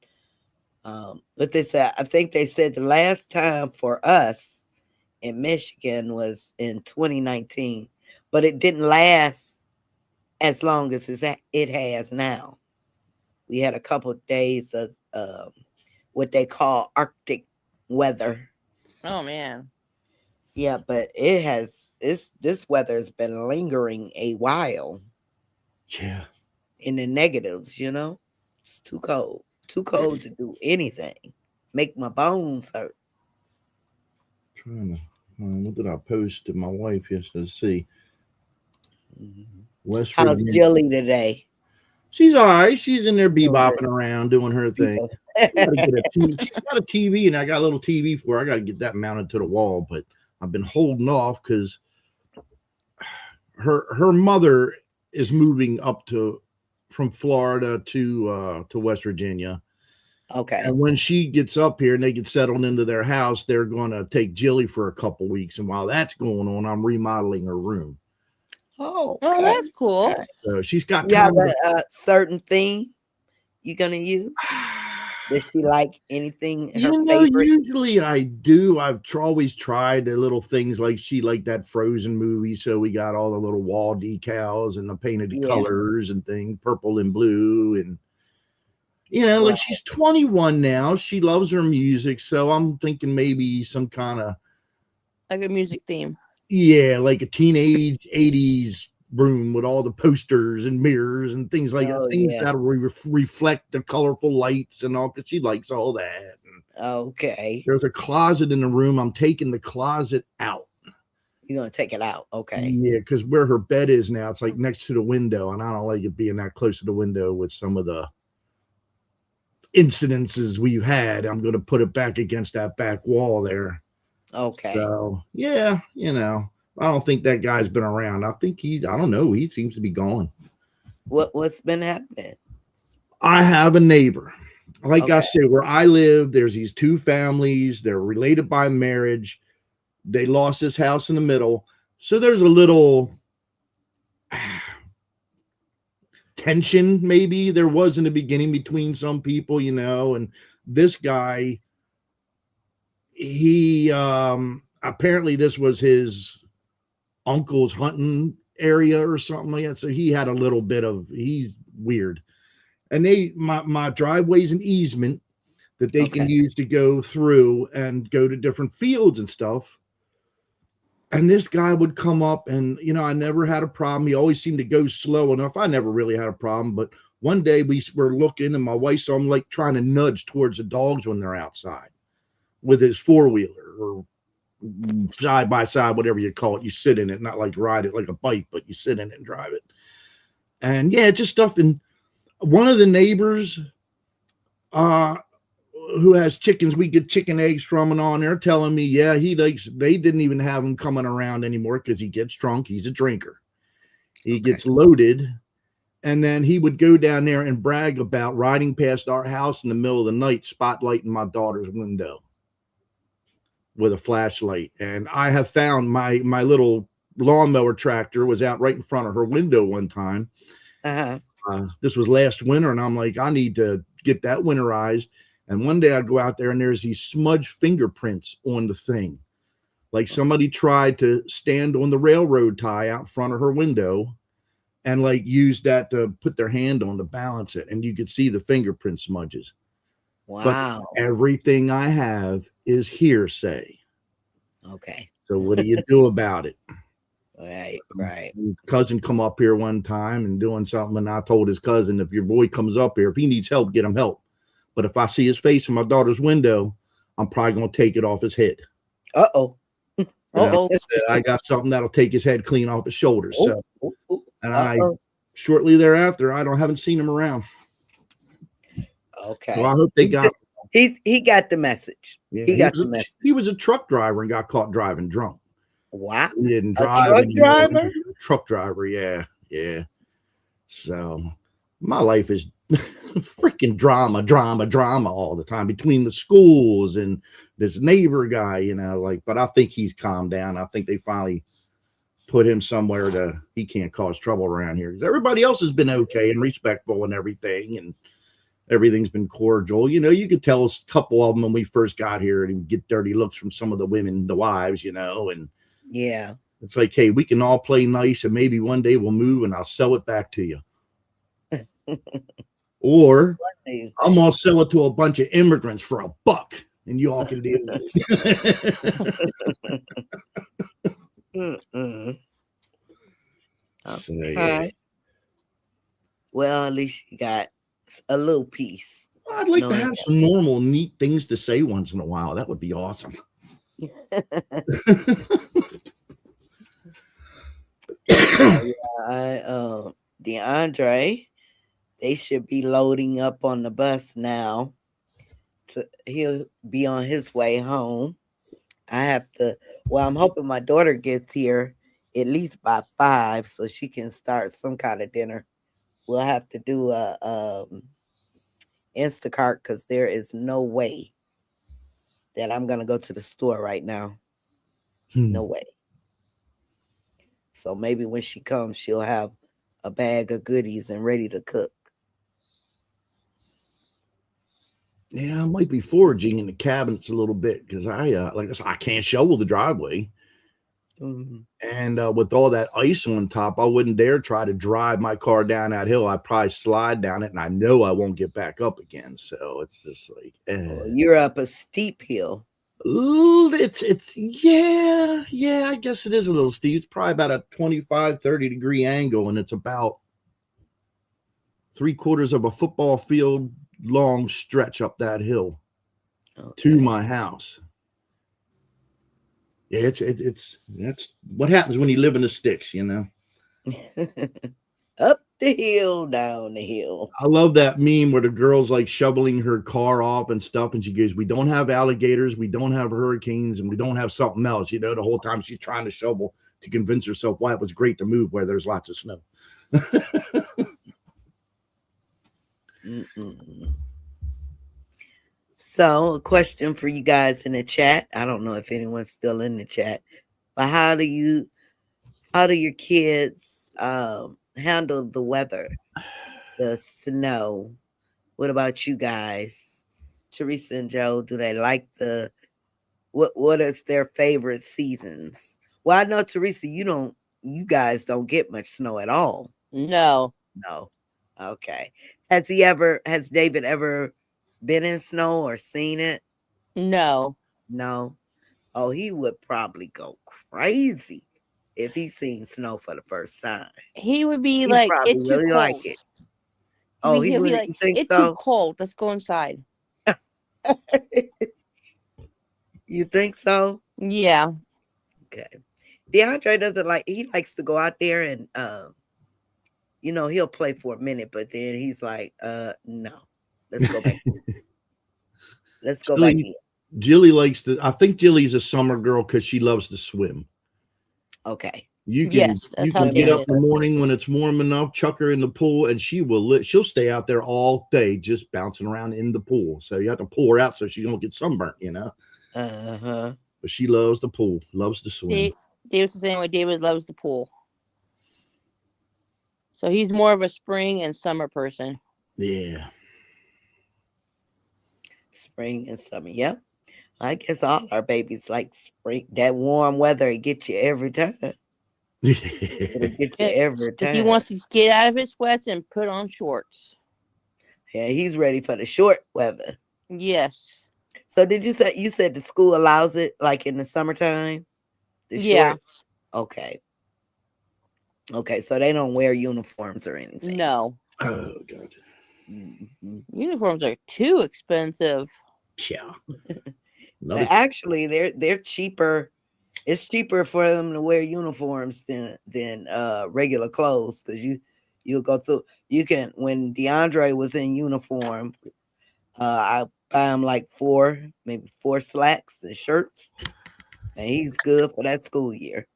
what they said. I think they said the last time for us in Michigan was in 2019, but it didn't last as long as it has now. We had a couple of days of what they call Arctic weather. Oh man. Yeah, but this weather has been lingering a while Yeah. in the negatives, you know? It's too cold. Too cold to do anything. Make my bones hurt. Trying to what did I post to my wife yesterday? See, West How's Virginia. Jilly today? She's all right. She's in there Oh, good. bebopping around, doing her thing. She's got a TV, and I got a little TV for her. I got to get that mounted to the wall, but I've been holding off because her mother is moving up from Florida to West Virginia. Okay. And when she gets up here and they get settled into their house, they're going to take Jilly for a couple weeks. And while that's going on, I'm remodeling her room. Oh, Oh, okay. that's cool. Okay. So she's got You have time a certain theme you're gonna use? Does she like anything? Her favorite? Usually I do. I've always tried the little things like she liked that Frozen movie. So we got all the little wall decals and the painted Yeah. colors and things, purple and blue. And, like Right. she's 21 now. She loves her music. So I'm thinking maybe some kind of, Like a music theme. yeah, like a teenage 80s room with all the posters and mirrors and things like that. Oh, Things yeah. that'll reflect the colorful lights and all, because she likes all that. And Okay. there's a closet in the room. I'm taking the closet out. You're gonna take it out. Okay. Yeah, because where her bed is now, it's like next to the window, and I don't like it being that close to the window with some of the incidences we've had. I'm going to put it back against that back wall there. Okay. So, yeah, I don't think that guy's been around. I think I don't know. He seems to be gone. What's been happening? I have a neighbor. Like I Okay. said, where I live, there's these two families. They're related by marriage. They lost this house in the middle. So there's a little tension, maybe there was in the beginning between some people, and this guy, he apparently this was his uncle's hunting area or something like that. So he had a little bit of, he's weird. And my driveway's an easement that they can Okay. use to go through and go to different fields and stuff. And this guy would come up and, I never had a problem. He always seemed to go slow enough. I never really had a problem. But one day we were looking and my wife saw him like trying to nudge towards the dogs when they're outside with his four-wheeler or side by side, whatever you call it. You sit in it, not like ride it like a bike, but you sit in it and drive it. And yeah, just stuff. And one of the neighbors who has chickens, we get chicken eggs from and on there, telling me, yeah, they didn't even have him coming around anymore because he gets drunk. He's a drinker. He gets loaded. And then he would go down there and brag about riding past our house in the middle of the night, spotlighting my daughter's window with a flashlight. And I have found my little lawnmower tractor was out right in front of her window one time. Uh-huh. This was last winter, and I'm like, I need to get that winterized. And one day I go out there and there's these smudged fingerprints on the thing. Like somebody tried to stand on the railroad tie out in front of her window and like use that to put their hand on to balance it. And you could see the fingerprint smudges. Wow. But everything I have is hearsay. Okay. So what do you do about it? Right. Cousin come up here one time and doing something. And I told his cousin, if your boy comes up here, if he needs help, get him help. But if I see his face in my daughter's window, I'm probably going to take it off his head. Uh-oh. I got something that'll take his head clean off his shoulders. So, and I Uh-oh. shortly thereafter, haven't seen him around. Okay. So I hope they got. He got the message. Yeah, he got the message. He was a truck driver and got caught driving drunk. Wow. He didn't A drive. truck anymore. driver? Truck driver, yeah. So my life is freaking drama all the time between the schools and this neighbor guy, but I think he's calmed down. I think they finally put him somewhere to he can't cause trouble around here because everybody else has been okay and respectful and everything, and everything's been cordial. You know, you could tell a couple of them when we first got here, and he would get dirty looks from some of the women, the wives, you know, and Yeah. it's like, hey, we can all play nice, and maybe one day we'll move, and I'll sell it back to you. Or I'm gonna sell it to a bunch of immigrants for $1, and you all can deal with it. So, yeah. Well, at least you got a little peace. I'd like to have some normal, neat things to say once in a while. That would be awesome. DeAndre, they should be loading up on the bus now. He'll be on his way home. I'm hoping my daughter gets here at least by 5 so she can start some kind of dinner. We'll have to do a Instacart because there is no way that I'm gonna go to the store right now. No way. So maybe when she comes, she'll have a bag of goodies and ready to cook. Yeah, I might be foraging in the cabinets a little bit because like I said, I can't shovel the driveway. Mm-hmm. And with all that ice on top, I wouldn't dare try to drive my car down that hill. I'd probably slide down it, and I know I won't get back up again. So it's just like you're up a steep hill. It's yeah, I guess it is a little steep. It's probably about a 25-30 degree angle, and it's about 3/4 of a football field long stretch up that hill to my house. Yeah, that's what happens when you live in the sticks, you know. Up the hill, down the hill. I love that meme where the girl's like shoveling her car off and stuff, and she goes, "We don't have alligators, we don't have hurricanes, and we don't have something else." You know, the whole time she's trying to shovel to convince herself why it was great to move where there's lots of snow. So, a question for you guys in the chat. I don't know if anyone's still in the chat, but how do your kids handle the weather, the snow? What about you guys, Teresa and Joe? Do they like what is their favorite seasons? Well, I know, Teresa, you guys don't get much snow at all. No. Okay. Has David ever been in snow or seen it? No. Oh, he would probably go crazy if he's seen snow for the first time. He would be He'd like, probably it's really too cold. like it. Oh, he'd be like, it's too cold. Let's go inside. You think so? Yeah. Okay. DeAndre doesn't he likes to go out there and he'll play for a minute, but then he's like, no. Let's go back. Let's go back in. Jilly I think Jilly's a summer girl because she loves to swim. Okay. You can get up in the morning when it's warm enough, chuck her in the pool, and she'll stay out there all day just bouncing around in the pool. So you have to pull her out so she don't get sunburnt, you know. But she loves the pool, loves to swim. David's the same way. David loves the pool. So he's more of a spring and summer person. Yeah. Spring and summer. Yep. I guess all our babies like spring. That warm weather, it gets you every time. It'll get you every time. He wants to get out of his sweats and put on shorts. Yeah, he's ready for the short weather. Yes. So you said the school allows it like in the summertime? Yeah. Okay. Okay, so they don't wear uniforms or anything. No. Oh God. Mm-hmm. Uniforms are too expensive. Yeah. But actually, they're cheaper. It's cheaper for them to wear uniforms than regular clothes because you'll go through. You can when DeAndre was in uniform, I buy him like maybe four slacks and shirts, and he's good for that school year.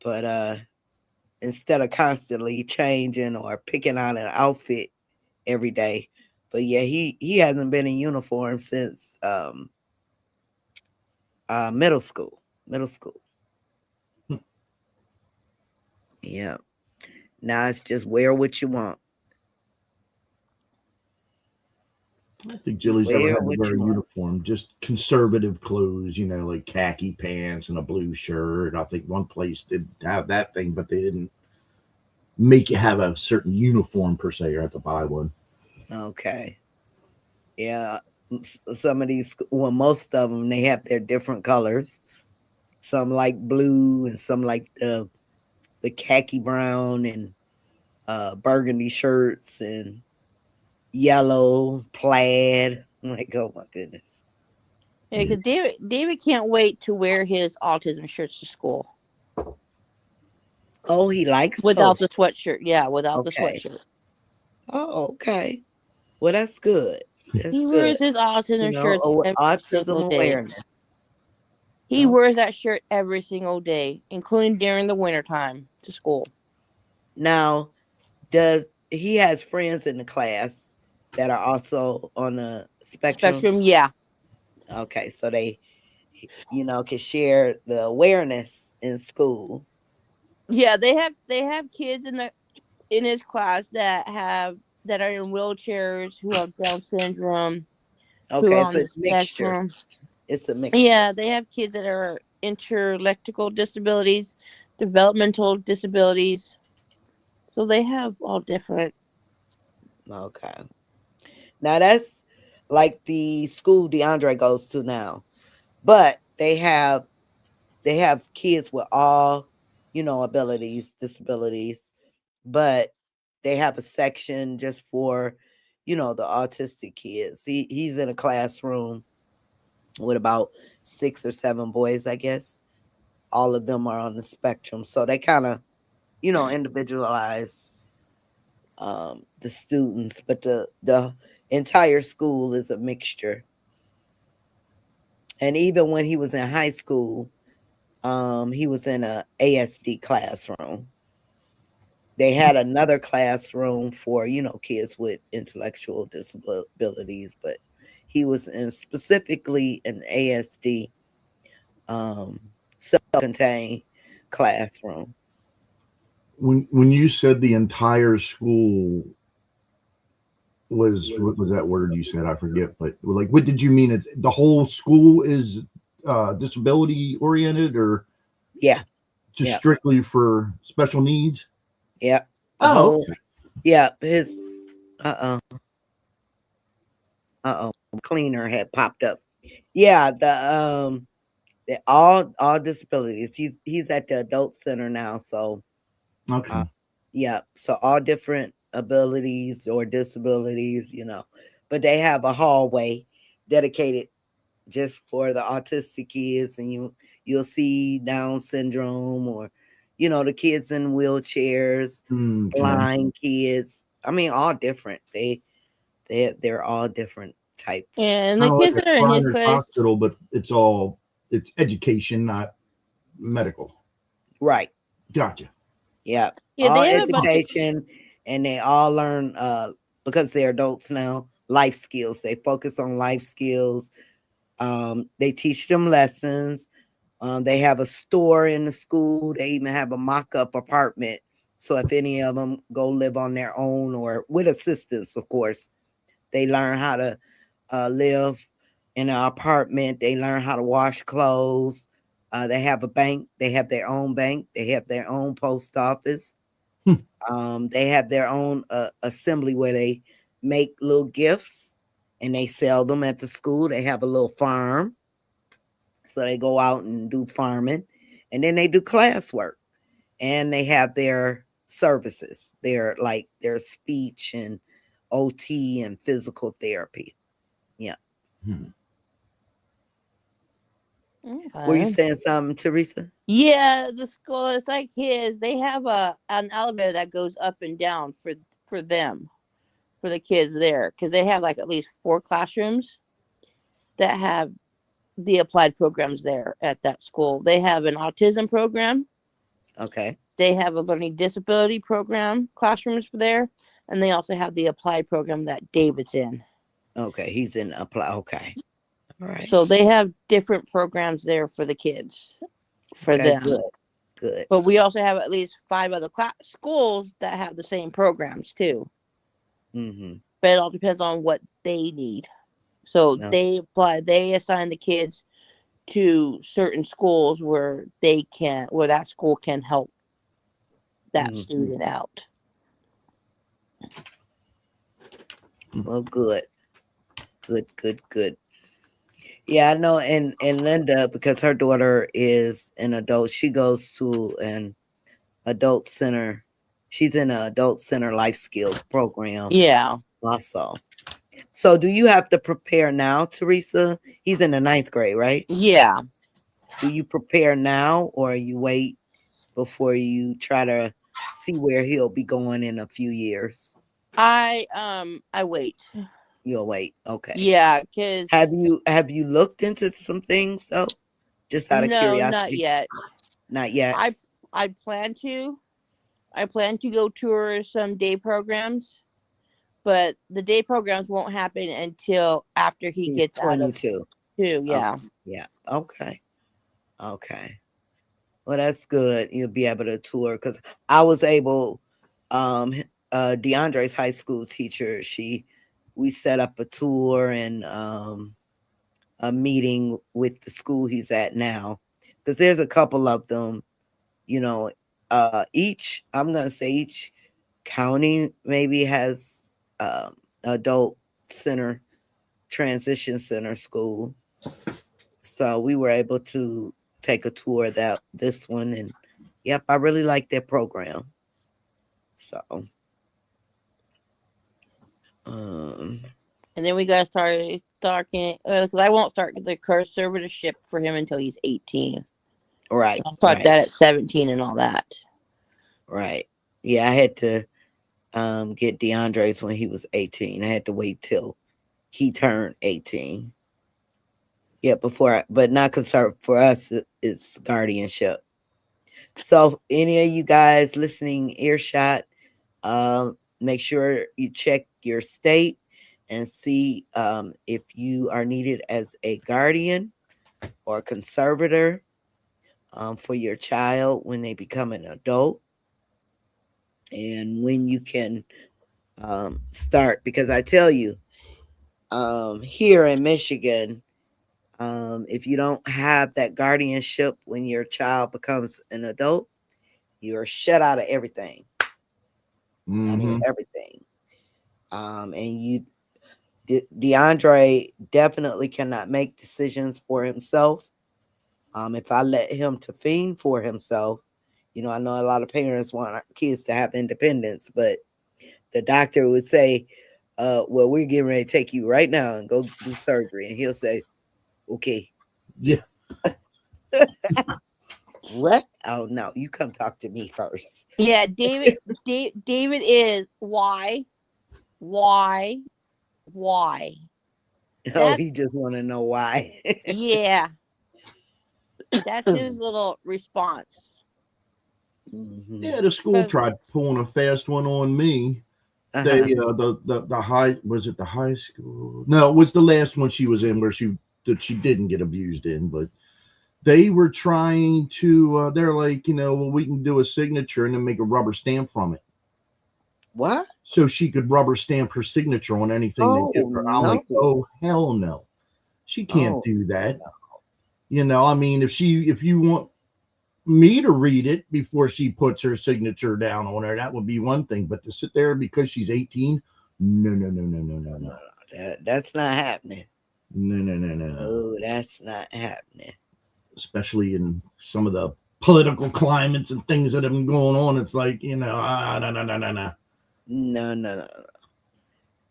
But instead of constantly changing or picking out an outfit every day. But yeah, he hasn't been in uniform since middle school. Yeah. Now it's just wear what you want. I don't think Jilly's ever Wear had to what wear you a want. uniform, just conservative clothes, like khaki pants and a blue shirt. I think one place did have that thing, but they didn't make you have a certain uniform per se. You have to buy one. Okay. Yeah. Some of these, well, most of them, they have their different colors. Some like blue, and some like the khaki brown and burgundy shirts, and yellow plaid. I'm like, oh my goodness. Yeah, Yeah. because David can't wait to wear his autism shirts to school Oh, he likes without those. the sweatshirt. Yeah, without the Okay. sweatshirt. Oh, okay. Well, that's good. That's He good. wears his autism shirts every Autism single day. awareness. He Oh, wears that shirt every single day, including during the wintertime to school. now, does he has friends in the class that are also on the spectrum? Spectrum, yeah. Okay, so they, can share the awareness in school. Yeah, they have kids in his class that are in wheelchairs, who have Down syndrome, who Okay, are it's on a the mixture. spectrum. It's a mixture. Yeah, they have kids that are intellectual disabilities, developmental disabilities. So they have all different. Okay. Now that's like the school DeAndre goes to now. But they have kids with all, abilities, disabilities, but they have a section just for, the autistic kids. He's in a classroom with about 6 or 7 boys, I guess. All of them are on the spectrum. So they kind of, individualize the students, but the entire school is a mixture. And even when he was in high school, he was in a ASD classroom. They had another classroom for, kids with intellectual disabilities, but he was in specifically an ASD self-contained classroom. When you said the entire school was, what was that word you said? I forget, but like, what did you mean? The whole school is disability oriented, or Yeah, just yeah, strictly for special needs? yeah. The Oh, whole, okay. yeah, his cleaner had popped up. Yeah, all disabilities. He's at the adult center now, so Okay. yeah, so all different abilities or disabilities, but they have a hallway dedicated just for the autistic kids, and you'll see Down syndrome, or the kids in wheelchairs, Okay. blind kids. I mean, all different. They're all different types. And the Kind of like kids a that are in his Shriners class, Hospital, but it's education, not medical. Right. Gotcha. Yeah. yeah, All they have a bunch of. education, and they all learn because they're adults now, life skills. They focus on life skills. They teach them lessons. They have a store in the school. They even have a mock-up apartment. So if any of them go live on their own, or with assistance, of course, they learn how to live in an apartment. They learn how to wash clothes. They have a bank. They have their own bank. They have their own post office. Hmm. They have their own assembly where they make little gifts and they sell them at the school. They have a little farm. So they go out and do farming, and then they do classwork, and they have their services. Their speech and OT and physical therapy. Yeah. Hmm. Were you Okay. saying something, Teresa? Yeah, the school is like his. They have an elevator that goes up and down for them, for the kids there, because they have like at least 4 classrooms that have the applied programs there at that school. They have an autism program. Okay. They have a learning disability program classrooms for there, and they also have the applied program that David's in. Okay. He's in apply. Okay. All right. So they have different programs there for the kids, for Okay. them. Good. Good. But we also have at least 5 other schools that have the same programs too. Mm-hmm. But it all depends on what they need. So No. they assign the kids to certain schools where that school can help that Mhm. student out. Well, good. Yeah, I know. And Linda, because her daughter is an adult, she goes to an adult center. She's in an adult center life skills program Yeah. also. So do you have to prepare now, Teresa? He's in the 9th grade, right? Yeah. Do you prepare now, or you wait before you try to see where he'll be going in a few years? I wait. You'll wait. Okay. Yeah, because Have you looked into some things though? Just out of no, curiosity? not yet. Not yet. I plan to. I plan to go tour some day programs, but the day programs won't happen until after he He's gets out of 22. 2. Yeah. Yeah. Okay. Well, that's good. You'll be able to tour, because I was able, DeAndre's high school teacher, we set up a tour and a meeting with the school he's at now, because there's a couple of them, I'm gonna say each county maybe has adult center, transition center school. So we were able to take a tour of this one, and yep, I really like their program. So And then we got to start talking, because I won't start the conservatorship for him until he's 18. right. I'll start Right. that at 17 and all that. Right. Yeah, I had to get DeAndre's when he was 18. I had to wait till he turned 18. Yeah, but not concerned for us, it's guardianship. So any of you guys listening earshot, make sure you check your state and see if you are needed as a guardian or conservator for your child when they become an adult, and when you can start. Because I tell you, here in Michigan, if you don't have that guardianship when your child becomes an adult, you're shut out of everything. I mean, everything. And DeAndre definitely cannot make decisions for himself. If I let him to fend for himself, I know a lot of parents want our kids to have independence, but the doctor would say, well, we're getting ready to take you right now and go do surgery. And he'll say, okay. Yeah. What? Oh, no, you come talk to me first. Yeah, David is why? Oh, he just want to know why. Yeah. That's his little response. Mhm. Yeah, the school tried pulling a fast one on me. They the high, was it the high school? No, it was the last one she was in where she didn't get abused in, but they were trying to they're like, well, we can do a signature and then make a rubber stamp from it. What? So she could rubber stamp her signature on anything they give her. I'm like, oh hell no. She can't do that. No. I mean, if you want me to read it before she puts her signature down on her, that would be one thing. But to sit there because she's 18, no. That's not happening. No. Oh, that's not happening. Especially in some of the political climates and things that have been going on. It's like, no. No.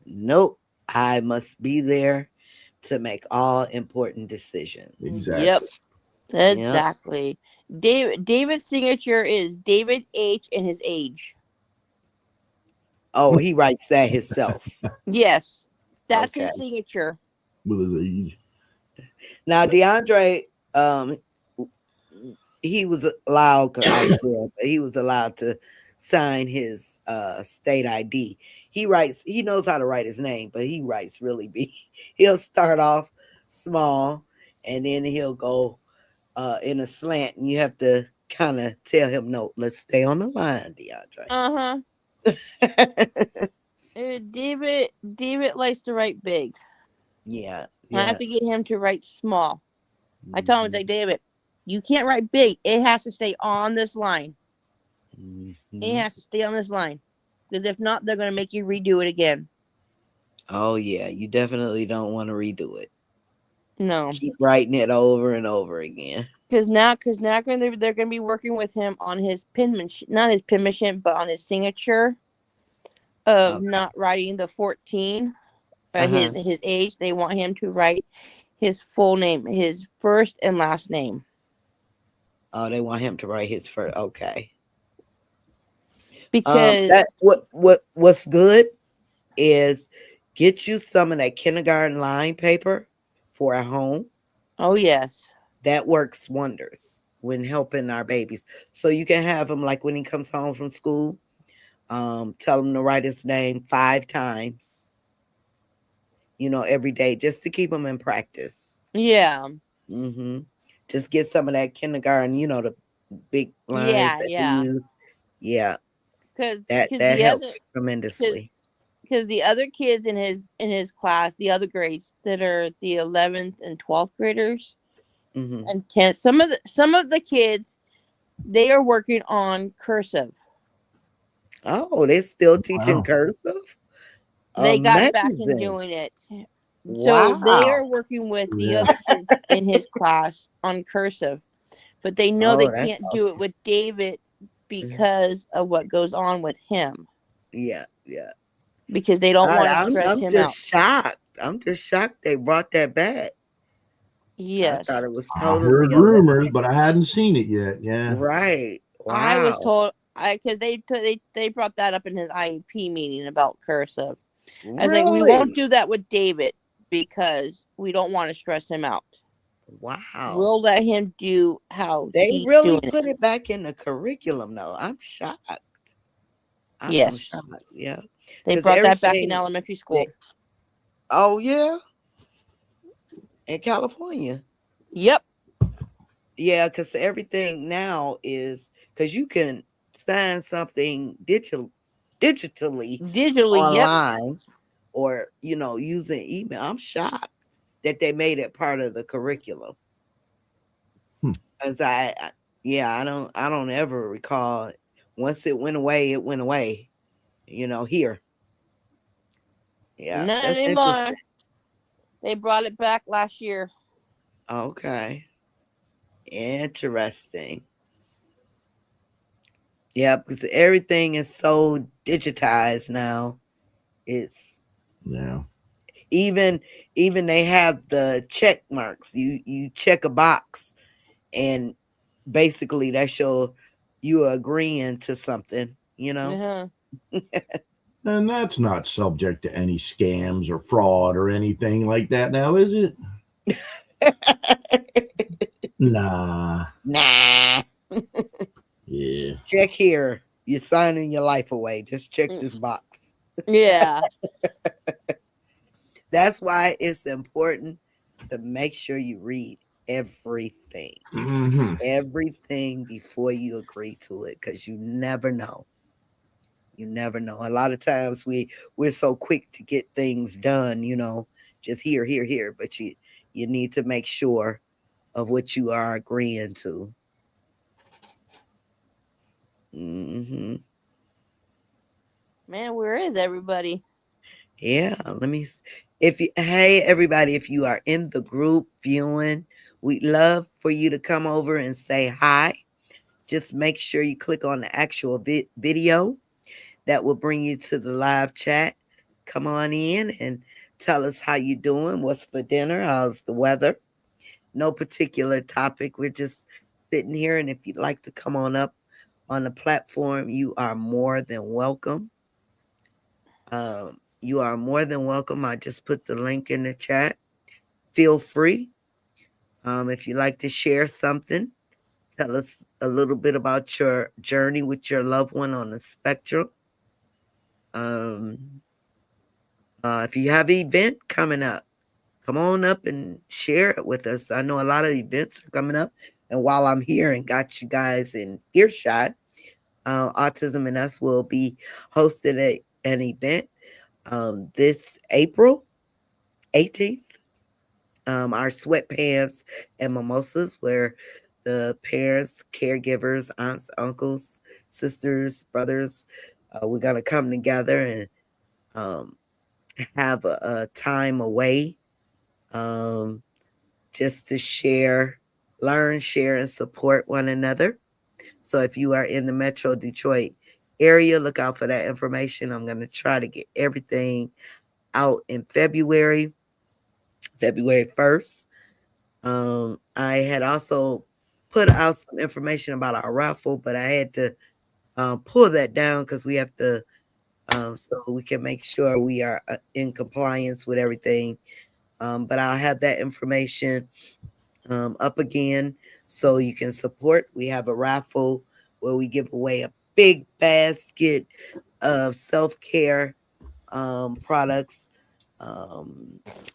Nope. I must be there to make all important decisions. Exactly. Yep. Exactly. Yep. David's signature is David H. and his age. Oh, he writes that himself. Yes. That's his signature. With his age. Now, DeAndre, he was allowed, he was allowed to sign his state ID. He knows how to write his name, but he writes really big. He'll start off small and then he'll go in a slant, and you have to kind of tell him, no, let's stay on the line, DeAndre. David likes to write big. Yeah, I have yeah. to get him to write small. I tell him, Mhm. like, David, you can't write big. It has to stay on this line. It Mhm. has to stay on this line. Because if not, they're going to make you redo it again. Oh, yeah. You definitely don't want to redo it. No. Keep writing it over and over again. Because now they're going to be working with him on his penmanship, not his penmanship, but on his signature of Okay. not writing the 14, Uh-huh. his age. They want him to write his full name, his first and last name. Oh, they want him to write his first. Okay. Because That what's good is get you some of that kindergarten line paper for at home. oh yes, That works wonders when helping our babies. So you can have him like when he comes home from school, tell him to write his name 5 times, every day, just to keep him in practice. yeah, Just get some of that kindergarten, the big lines that they yeah. use. Yeah, Because that helps tremendously. because the other kids in his class, the other grades that are the 11th and 12th graders Hmm. and 10th, some of the kids, they are working on cursive. Oh, they're still teaching Wow. cursive? They got back in Amazing. doing it. So they Wow. are working with the Yeah. other kids in his class on cursive, but they know they Oh, that's can't do it awesome. with David Mhm. because of what goes on with him, Yeah, yeah. because they don't want to stress I'm him just out. shocked. I'm just shocked they brought that back. I thought Yes. it was I totally heard rumors, eliminated. but I hadn't seen it yet. Yeah. Right. I was Wow. told because they brought that up in his IEP meeting about cursive. I was like, we won't Really? do that with David because we don't want to stress him out. Wow. We'll let him do how They he's really doing it. put it back in the curriculum, though. I'm shocked. I am Yes, shocked. Yeah. they Because brought that back in everything, elementary they, school. oh, yeah, in California. Yep. Yeah, because everything now is because you can sign something digitally Digitally. Yep. online or using email. I'm shocked that they made it part of the curriculum. Hmm. As yeah, I don't ever recall. Once it went away, it went away. Here. Yeah, Not that's anymore. interesting. They brought it back last year. Okay, interesting. Yeah, because everything is so digitized now. It's Yeah. even they have the check marks. You check a box, and basically that's you agreeing to something. Uh-huh. And that's not subject to any scams or fraud or anything like that now, is it? Nah. Nah. Yeah. Check here. You're signing your life away. Just check this box. Yeah. That's why it's important to make sure you read everything. Mm-hmm. Everything before you agree to it, because you never know. You never know. A lot of times we're so quick to get things done, just here, but you need to make sure of what you are agreeing to. Hmm. Man, where is everybody? Yeah, hey everybody, if you are in the group viewing, we'd love for you to come over and say hi. Just make sure you click on the actual video that will bring you to the live chat. Come on in and tell us how you doing, what's for dinner, how's the weather. No particular topic. We're just sitting here, and if you'd like to come on up on the platform, you are more than welcome. You are more than welcome. I just put the link in the chat. Feel free. If you'd like to share something, tell us a little bit about your journey with your loved one on the spectrum. If you have an event coming up, come on up and share it with us. I know a lot of events are coming up. And while I'm here and got you guys in earshot, Autism and Us will be hosted an event this April 18th. Our sweatpants and mimosas, where the parents, caregivers, aunts, uncles, sisters, brothers, we're gonna come together and have a time away, just to share, learn, share, and support one another. So if you are in the Metro Detroit area, look out for that information. I'm going to try to get everything out in February 1st. I had also put out some information about our raffle, but I had to pull that down because we have to, so we can make sure we are in compliance with everything. But I'll have that information up again so you can support. We have a raffle where we give away a big basket of self-care products.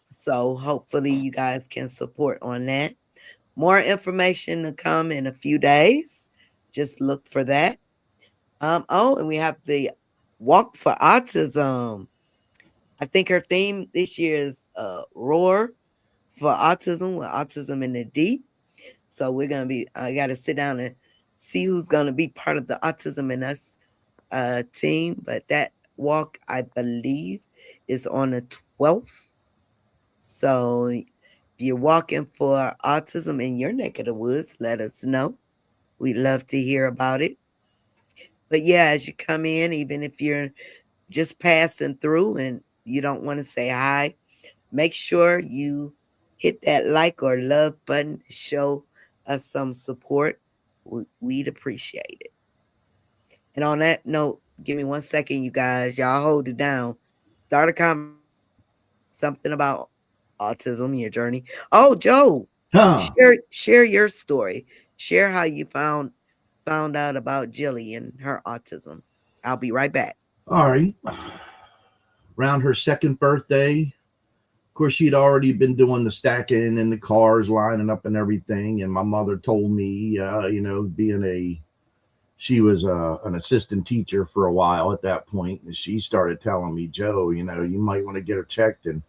So hopefully you guys can support on that. More information to come in a few days. Just look for that. Oh, and we have the Walk for Autism. I think her theme this year is Roar for Autism, with autism in the D. So we're gonna be. I got to sit down and see who's gonna be part of the Autism in Us team. But that walk, I believe, is on the 12th. So if you're walking for autism in your neck of the woods, let us know. We'd love to hear about it. But yeah, as you come in, even if you're just passing through and you don't want to say hi, make sure you hit that like or love button to show us some support. We'd appreciate it. And on that note, give me 1 second, you guys. Y'all hold it down. Start a comment. Something about autism, your journey. Oh, Joe, Huh. share your story. Share how you found out about Jilly and her autism. I'll be right back. All right. Around her second birthday, of course, she'd already been doing the stacking and the cars lining up and everything. And my mother told me, she was an assistant teacher for a while at that point, and she started telling me, Joe, you might want to get her checked. And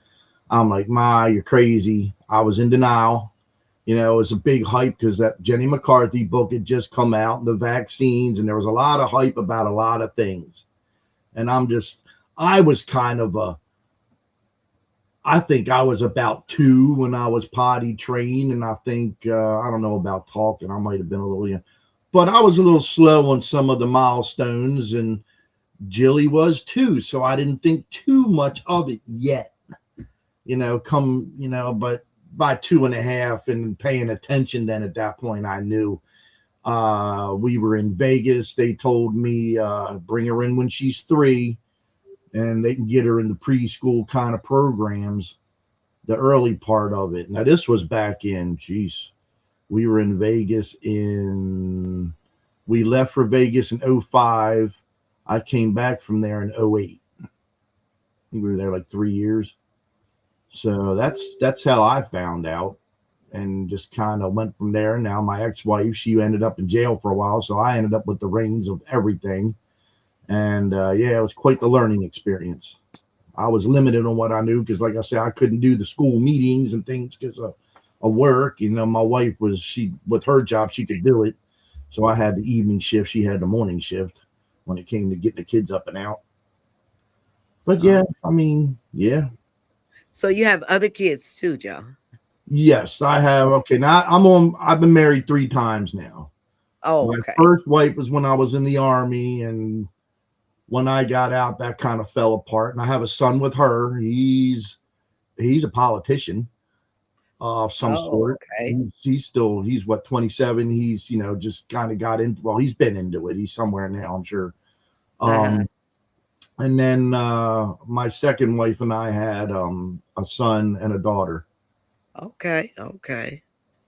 I'm like, Ma, you're crazy. I was in denial. It was a big hype because that Jenny McCarthy book had just come out, and the vaccines, and there was a lot of hype about a lot of things. And I was kind of I think I was about 2 when I was potty trained. And I think, I don't know about talking. I might have been a little young, but I was a little slow on some of the milestones, and Jilly was too. So I didn't think too much of it yet, but by 2.5 and paying attention, then at that point, I knew. We were in Vegas. They told me, bring her in when she's 3 and they can get her in the preschool kind of programs, the early part of it. Now, this was back in, we were in Vegas we left for Vegas in 2005. I came back from there in 2008. We were there like 3 years. So that's how I found out, and just kind of went from there. Now my ex-wife, she ended up in jail for a while, so I ended up with the reins of everything. And it was quite the learning experience. I was limited on what I knew because, like I said, I couldn't do the school meetings and things because of work. My wife with her job, she could do it. So I had the evening shift. She had the morning shift when it came to getting the kids up and out. But yeah. So you have other kids too, Joe? Yes, I have. Okay, now I've been married 3 times now. Oh, My okay. first wife was when I was in the Army, and when I got out, that kind of fell apart. And I have a son with her. He's a politician of some sort. Okay. He's what, 27. He's, just kind of got into, well, he's been into it. He's somewhere now, I'm sure. And then my second wife and I had a son and a daughter. Okay.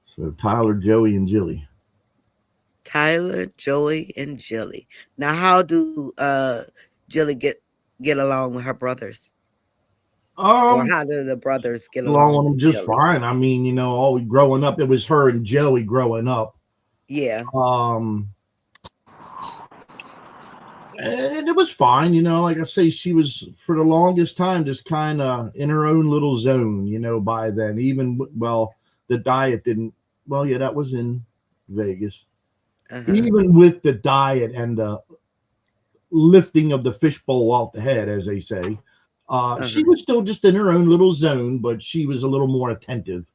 So Tyler, Joey, and Jilly. Tyler, Joey, and Jilly. Now, how do Jilly get along with her brothers? Or how do the brothers get along with just Jilly? fine. Growing up, it was her and Joey growing up. Yeah. And it was fine, you know. Like I say, she was for the longest time just kind of in her own little zone, you know. By then, even well, the diet didn't. Well, yeah, that was in Vegas. Uh-huh. Even with the diet and the lifting of the fishbowl off the head, as they say, she was still just in her own little zone, but she was a little more attentive.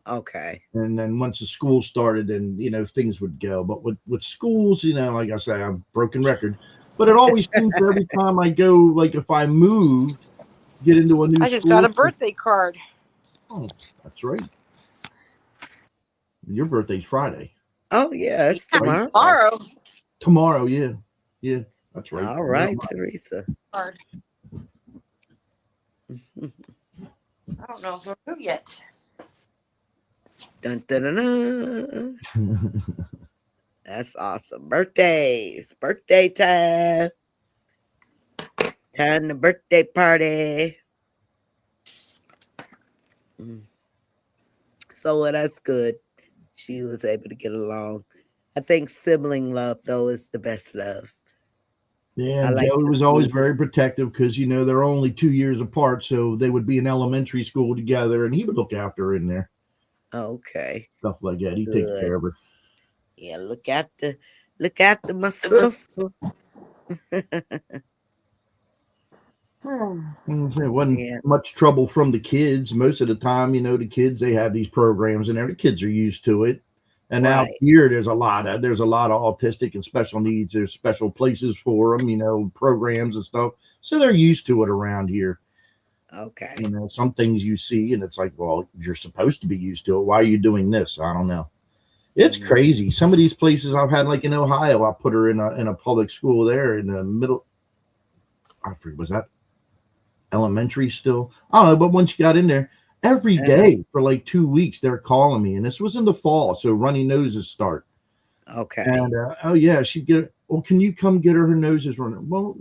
Okay. And then once the school started, then you know things would go. But with schools, you know, like I say, I'm broken record. But it always seems every time I go, like if I move, get into a new I just school. got a birthday card. Oh, that's right. Your birthday's Friday. Oh yeah, it's tomorrow. Tomorrow. Tomorrow, yeah. Yeah, that's right. All right, Teresa. Card. I don't know who yet. Dun, dun, dun, dun. That's awesome. Birthdays. Birthday time. Time to birthday party. So well, that's good. She was able to get along. I think sibling love, though, is the best love. Yeah, I and like Joey to was always see- very protective because you know they're only 2 years apart, so they would be in elementary school together, and he would look after her in there, Okay. stuff like that. He takes Good. care of her. Yeah, look after my sister. It wasn't Yeah. much trouble from the kids most of the time. You know, the kids they have these programs, and every kids are used to it. And now Right. here, there's a lot of autistic and special needs. There's special places for them, you know, programs and stuff. So they're used to it around here. Okay. You know, some things you see, and it's like, well, you're supposed to be used to it. Why are you doing this? I don't know. It's Mhm. crazy. Some of these places I've had, like in Ohio, I put her in a public school there in the middle. I forget, was that elementary still? I don't know, but once you got in there, every day for like 2 weeks, they're calling me, and this was in the fall, so runny noses start. Okay. And oh yeah, she'd get. Well, can you come get her noses running? Well,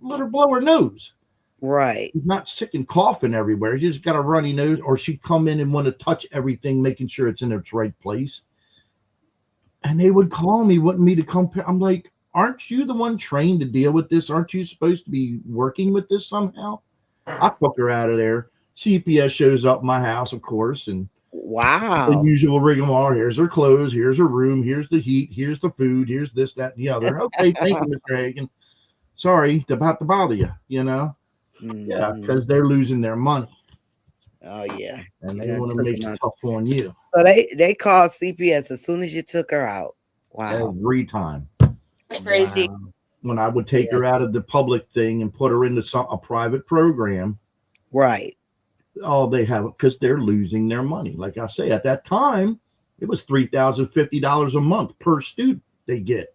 let her blow her nose. Right. She's not sick and coughing everywhere. She just got a runny nose, or she'd come in and want to touch everything, making sure it's in its right place. And they would call me, wanting me to come. I'm like, aren't you the one trained to deal with this? Aren't you supposed to be working with this somehow? I took her out of there. CPS shows up at my house, of course, and the Wow. usual rigmarole. Here's her clothes. Here's her room. Here's the heat. Here's the food. Here's this, that, and the other. Okay, thank you, Mr. Hagan. Sorry about to bother you. You know, yeah, Mhm. because they're losing their money Oh yeah. and You they done want to took make them it out. tough on you So they called CPS as soon as you took her out. Wow. every time. That's crazy. Wow. When I would take her out of the public thing and put her into a private program, Right. all they have because they're losing their money. Like I say, at that time, it was $3,050 a month per student they get.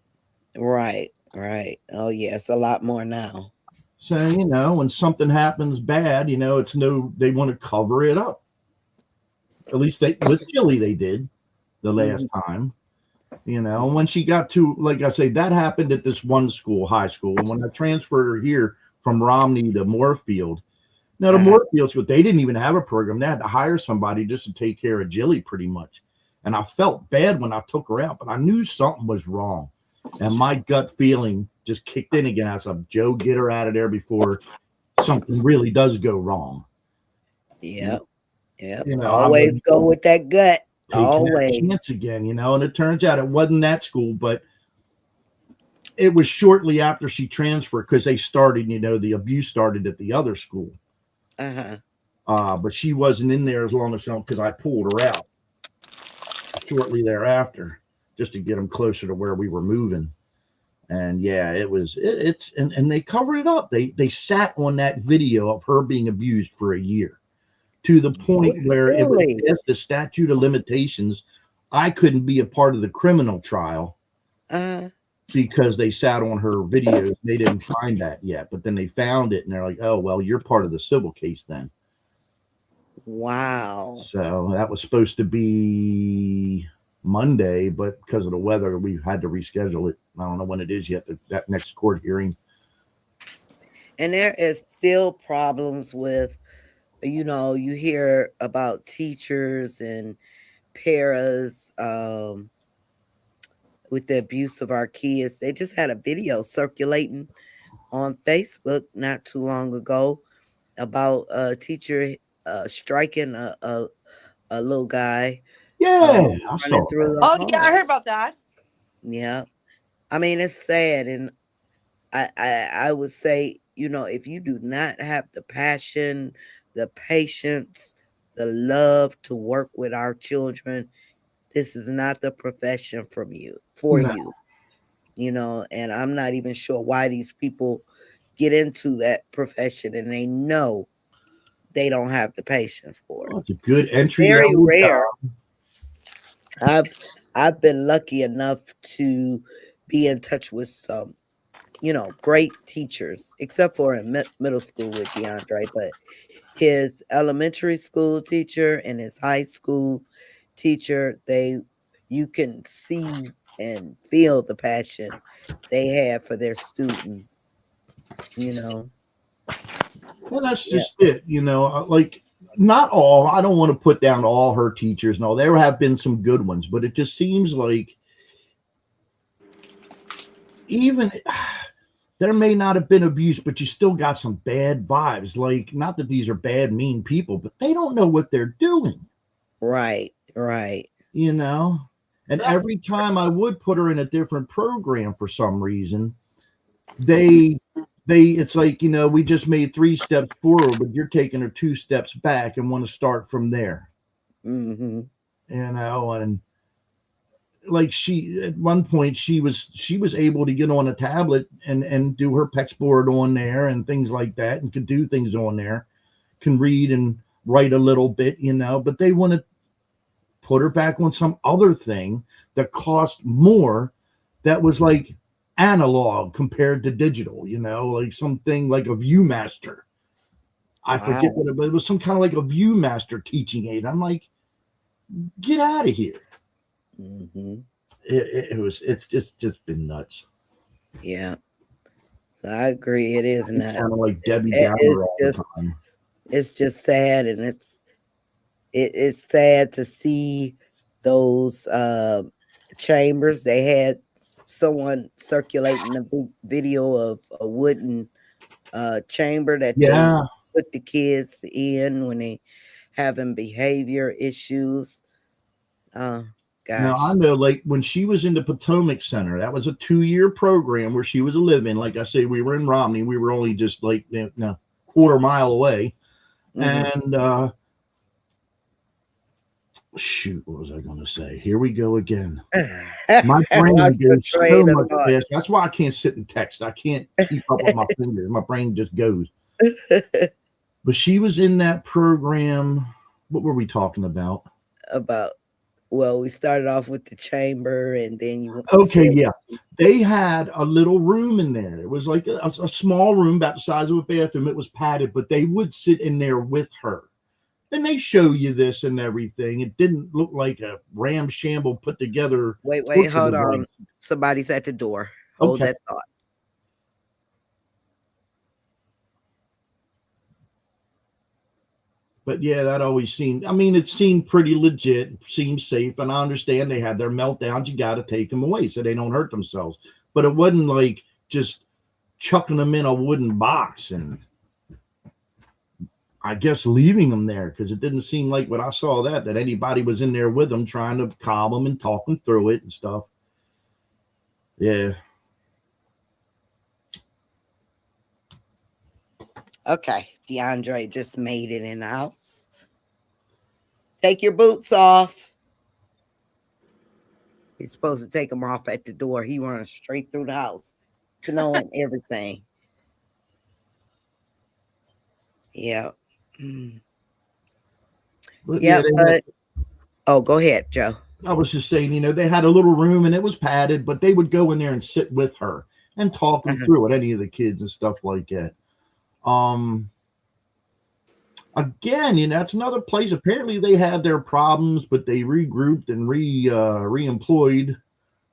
Right. Right. Oh yeah, it's a lot more now. So, you know, when something happens bad, you know, they want to cover it up. At least with Chili, they did the last time, you know. And when she got to, like I say, that happened at this one school, high school. And when I transferred her here from Romney to Moorfield, now the Moorfield school, they didn't even have a program. They had to hire somebody just to take care of Jilly pretty much. And I felt bad when I took her out, but I knew something was wrong. And my gut feeling just kicked in again. I said, Joe, get her out of there before something really does go wrong. Yep. Yep. You know, Always go with that gut. Always. That chance again, you know. And it turns out it wasn't that school, but it was shortly after she transferred because they started, you know, the abuse started at the other school. But she wasn't in there as long as because I pulled her out shortly thereafter just to get them closer to where we were moving. And yeah, and they covered it up. They sat on that video of her being abused for a year to the point where it was past the statute of limitations. I couldn't be a part of the criminal trial because they sat on her videos. They didn't find that yet, but then they found it and they're like, oh, well, you're part of the civil case then. Wow. So that was supposed to be Monday, but because of the weather, we had to reschedule it. I don't know when it is yet, that next court hearing. And there is still problems with, you know, you hear about teachers and paras with the abuse of our kids. They just had a video circulating on Facebook not too long ago about a teacher striking a little guy Yeah, I saw running through that. the Oh yeah, I hall. heard about that. Yeah. I mean, it's sad, and I would say, if you do not have the passion, the patience, the love to work with our children, this is not the profession for No. you. And I'm not even sure why these people get into that profession and they know they don't have the patience for it. Well, it's a good It's entry very level rare. job. I've been lucky enough to be in touch with some, great teachers, except for in middle school with DeAndre, but his elementary school teacher and his high school teacher, you can see and feel the passion they have for their student, you know. Well, that's Yeah. just it, like not all, I don't want to put down all her teachers. No, there have been some good ones, but it just seems like even there may not have been abuse, but you still got some bad vibes. Like, not that these are bad, mean people, but they don't know what they're doing, Right. And every time I would put her in a different program for some reason, they it's like, we just made 3 steps forward, but you're taking her 2 steps back and want to start from there. Mm-hmm. And like at one point she was able to get on a tablet and do her PEX board on there and things like that, and could do things on there, can read and write a little bit, but they want to put her back on some other thing that cost more, that was like analog compared to digital, like something like a ViewMaster. I forget what it was, some kind of like a ViewMaster teaching aid. I'm like, get out of here. Mm-hmm. It's just been nuts. Yeah. So I agree. It is nuts. Sounding like Debbie Downer all the time. It's just sad, and it's sad to see those chambers. They had someone circulating a video of a wooden chamber that they put the kids in when they having behavior issues. Gosh. Now, I know, like, when she was in the Potomac Center, that was a 2-year program where she was living. Like I say, we were in Romney. We were only just like a quarter mile away. Mm-hmm. And shoot, what was I going to say? Here we go again. My brain goes so much fast. That's why I can't sit and text. I can't keep up with my fingers. My brain just goes. But she was in that program. What were we talking about? Well, we started off with the chamber, and then you went. Okay, yeah. They had a little room in there. It was like a small room about the size of a bathroom. It was padded, but they would sit in there with her. And they show you this and everything. It didn't look like a ramshamble put together. Wait, hold on. Somebody's at the door. Hold that thought. But yeah, that always seemed, it seemed pretty legit, seemed safe. And I understand they had their meltdowns. You got to take them away so they don't hurt themselves. But it wasn't like just chucking them in a wooden box and I guess leaving them there, because it didn't seem like when I saw that anybody was in there with them trying to calm them and talk them through it and stuff. Yeah. Okay, DeAndre just made it in the house. Take your boots off. He's supposed to take them off at the door. He runs straight through the house, knowing everything. Yeah. But go ahead, Joe. I was just saying, they had a little room and it was padded, but they would go in there and sit with her and talk them through it, any of the kids and stuff like that. Again, that's another place. Apparently they had their problems, but they regrouped and re-employed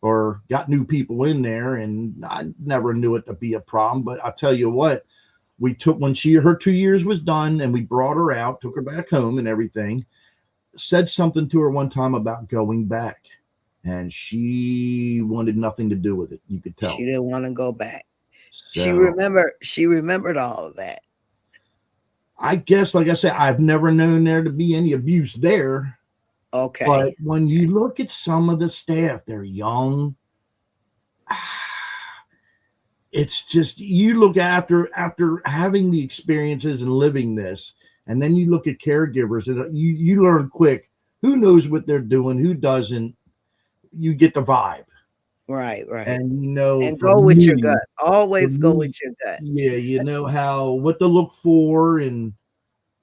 or got new people in there. And I never knew it to be a problem, but I'll tell you what, we took, when her 2 years was done and we brought her out, took her back home and everything, said something to her one time about going back. and she wanted nothing to do with it. You could tell. She didn't want to go back. She So, remembered all of that. I guess, like I said, I've never known there to be any abuse there. Okay. But when you look at some of the staff, they're young. It's just, you look after having the experiences and living this, and then you look at caregivers, and you learn quick who knows what they're doing, who doesn't. You get the vibe. Right. And and go with your gut. Always go with your gut. Yeah, you know what to look for. And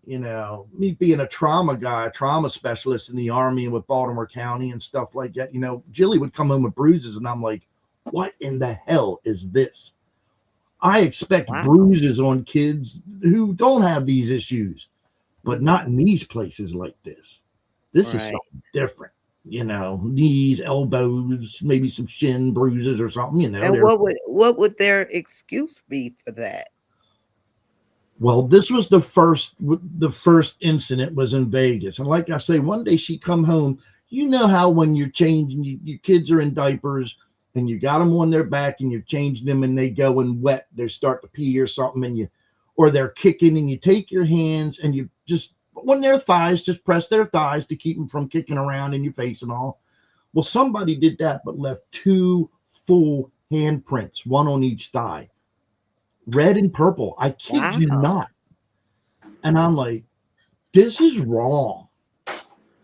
me being a trauma specialist in the Army and with Baltimore County and stuff like that, Jilly would come home with bruises, and I'm like, what in the hell is this? I expect bruises on kids who don't have these issues, but not in these places like this. This is something different. Knees, elbows, maybe some shin bruises or something. And what would their excuse be for that? Well, this was the first incident was in Vegas. And like I say, one day she come home, how when you're changing, your kids are in diapers and you got them on their back and you're changing them and they go in wet, they start to pee or something, or they're kicking, and you take your hands and you just, on their thighs, just press their thighs to keep them from kicking around in your face and all. Well, somebody did that, but left 2 full handprints, one on each thigh. Red and purple. I kid you not. And I'm like, this is wrong.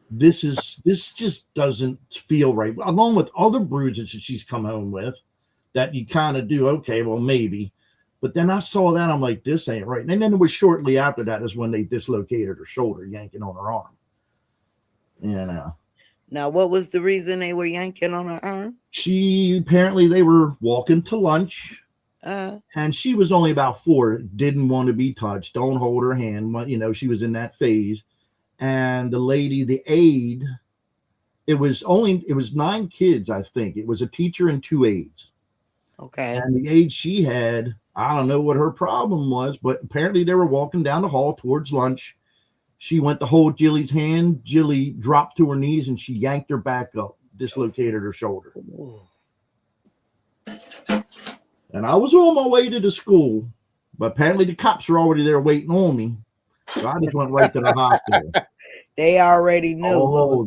This just doesn't feel right. Along with other bruises that she's come home with that you kind of do, okay, well, maybe. But then I saw that, I'm like, this ain't right. And then it was shortly after that is when they dislocated her shoulder, yanking on her arm. Now, what was the reason they were yanking on her arm? Apparently they were walking to lunch. And she was only about 4, didn't want to be touched. Don't hold her hand. She was in that phase. And the lady, the aide, it was 9 kids, I think. It was a teacher and 2 aides. Okay. And the aide she had, I don't know what her problem was, but apparently they were walking down the hall towards lunch. She went to hold Jilly's hand. Jilly dropped to her knees and she yanked her back up, dislocated her shoulder. Ooh. And I was on my way to the school, but apparently the cops were already there waiting on me. So I just went right to the hospital. They already knew. Oh,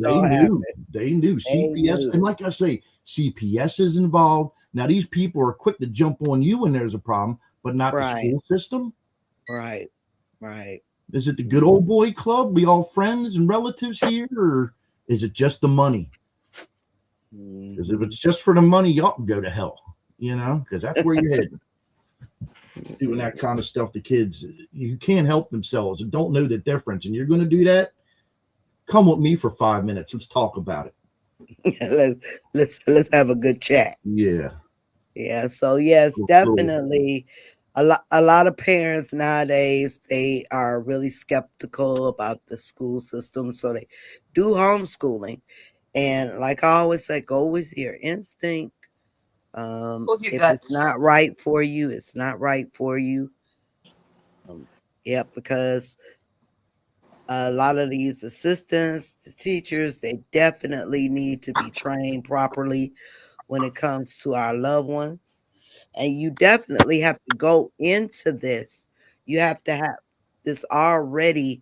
they knew. CPS. And like I say, CPS is involved. Now, these people are quick to jump on you when there's a problem, but not the school system. Right. Is it the good old boy club? We all friends and relatives here, or is it just the money? Because if it's just for the money, y'all can go to hell, because that's where you're heading. Doing that kind of stuff to kids, you can't help themselves and don't know the difference. And you're going to do that? Come with me for 5 minutes. Let's talk about it. let's have a good chat. Yeah. So yes, definitely. A lot of parents nowadays, they are really skeptical about the school system, so they do homeschooling. And like I always say, go with your instinct. If it's not right for you, it's not right for you. Because a lot of these assistants, the teachers, they definitely need to be trained properly when it comes to our loved ones. And you definitely have to go into this. You have to have this already,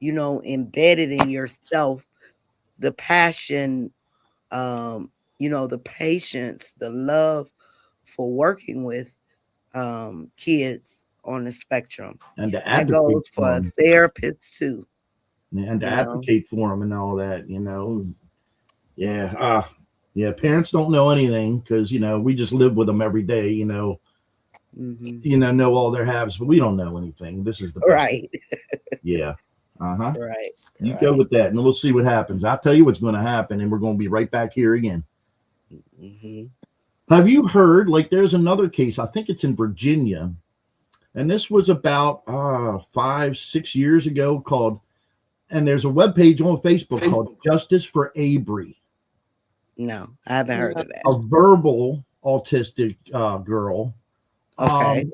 embedded in yourself, the passion, the patience, the love for working with kids on the spectrum. And to that goes for therapists too. And to advocate for them and all that, Yeah, parents don't know anything because, we just live with them every day, know all their habits, but we don't know anything. This is the best. Right. Yeah. Right. You go with that and we'll see what happens. I'll tell you what's going to happen, and we're going to be right back here again. Have you heard, there's another case, I think it's in Virginia, and this was about 5-6 years ago and there's a webpage on Facebook called Justice for Avery. No, I haven't heard of that. A verbal autistic girl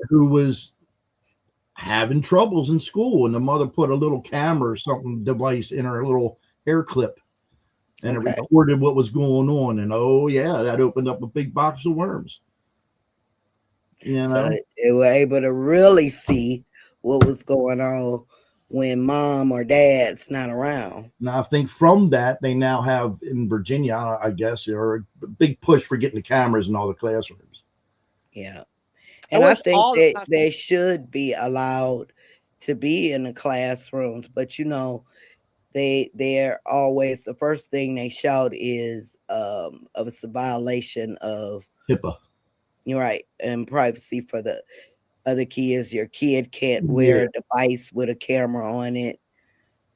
who was having troubles in school, and the mother put a little camera or something device in her little hair clip. and it Okay. recorded what was going on. And oh yeah, that opened up a big box of worms. You So know, they were able to really see what was going on when mom or dad's not around. now I think from that they now have in Virginia, I guess, or a big push for getting the cameras in all the classrooms. Yeah. I And I wish think all the classrooms- they should be allowed to be in the classrooms, but you know, they're always the first thing they shout is it's a violation of HIPAA. you're right and privacy for the other kids. Your kid can't Yeah. wear a device with a camera on it.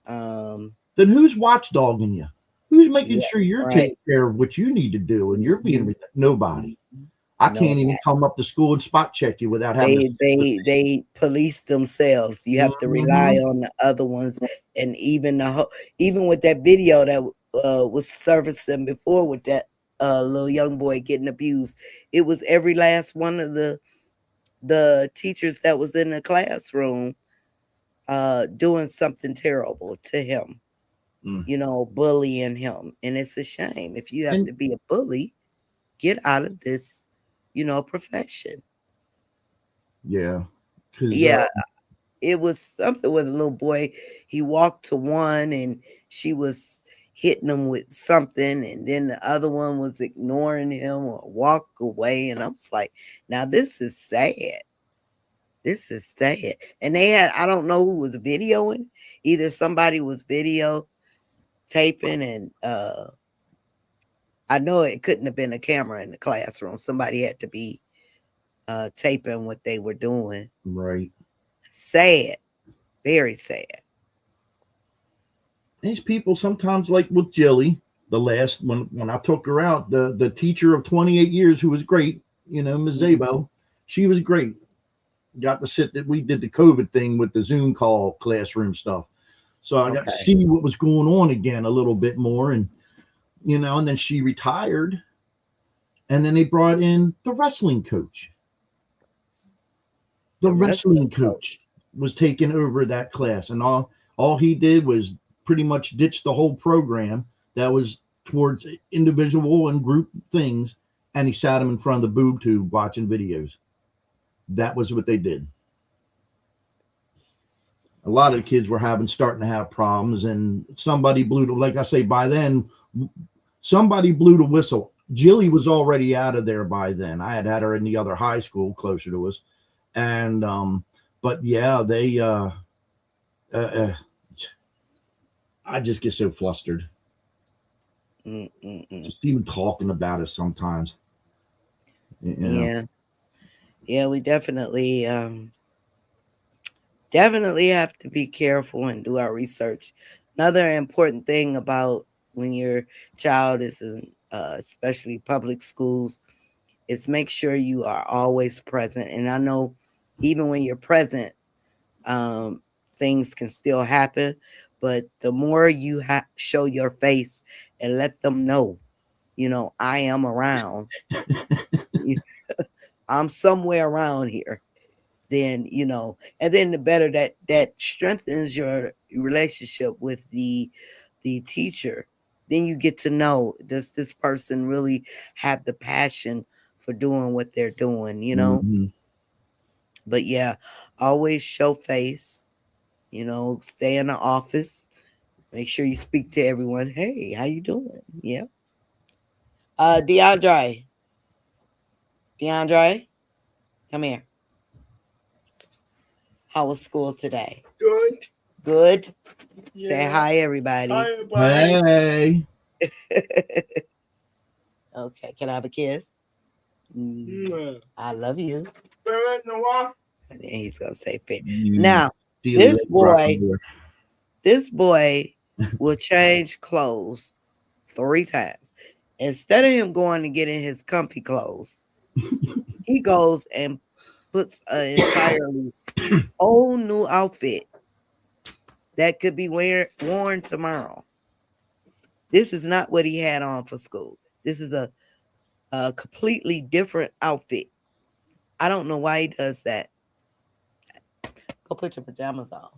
Then who's watchdogging you? Who's making Yeah, sure you're right. taking care of what you need to do and you're being nobody? I can't even come up to school and spot check you without having They police themselves. You have to rely on the other ones, and even even with that video that was surfacing before with that little young boy getting abused, it was every last one of the teachers that was in the classroom doing something terrible to him. You know, bullying him, and it's a shame. If you have to be a bully, get out of this, you know, profession. Yeah. Yeah, it was something with a little boy. He walked to one and she was hitting him with something, and then the other one was ignoring him or walk away. And I was like, now this is sad. This is sad. And they had, I don't know who was videoing. Either somebody was video taping and I know it couldn't have been a camera in the classroom. Somebody had to be taping what they were doing. Right. Sad. Very sad. These people sometimes, like with Jilly, the last when I took her out, the teacher of 28 years who was great, you know, Ms. Zabo, she was great. Got to sit that we did the COVID thing with the Zoom call classroom stuff. So I got to see what was going on again a little bit more. And, you know, and then she retired. And then they brought in the wrestling coach. The wrestling coach was taking over that class. And all he did was pretty much ditch the whole program that was towards individual and group things. And he sat him in front of the boob tube watching videos. That was what they did. A lot of the kids were starting to have problems, and somebody blew like I say, by then, somebody blew the whistle. Jilly was already out of there by then. I had her in the other high school closer to us. And, but yeah, they, I just get so flustered. Just even talking about it sometimes. You know? Yeah, we definitely have to be careful and do our research. Another important thing about when your child is in especially public schools is make sure you are always present. And I know even when you're present, things can still happen, but the more you show your face and let them know, you know, I am around. I'm somewhere around here. Then, you know, and then the better that strengthens your relationship with the teacher. Then you get to know, does this person really have the passion for doing what they're doing, you know? But yeah, always show face, you know, stay in the office, make sure you speak to everyone. Hey, how you doing? Yeah. DeAndre, come here. How was school today? Good. Yeah. Say hi, everybody. Hi, everybody. Hey. Okay, can I have a kiss? I love you. And then he's gonna say fair. Now, this boy will change clothes 3 times. Instead of him going and getting his comfy clothes, he goes and puts an entirely whole new outfit that could be worn tomorrow. This is not what he had on for school. This is a completely different outfit. I don't know why he does that. Go put your pajamas on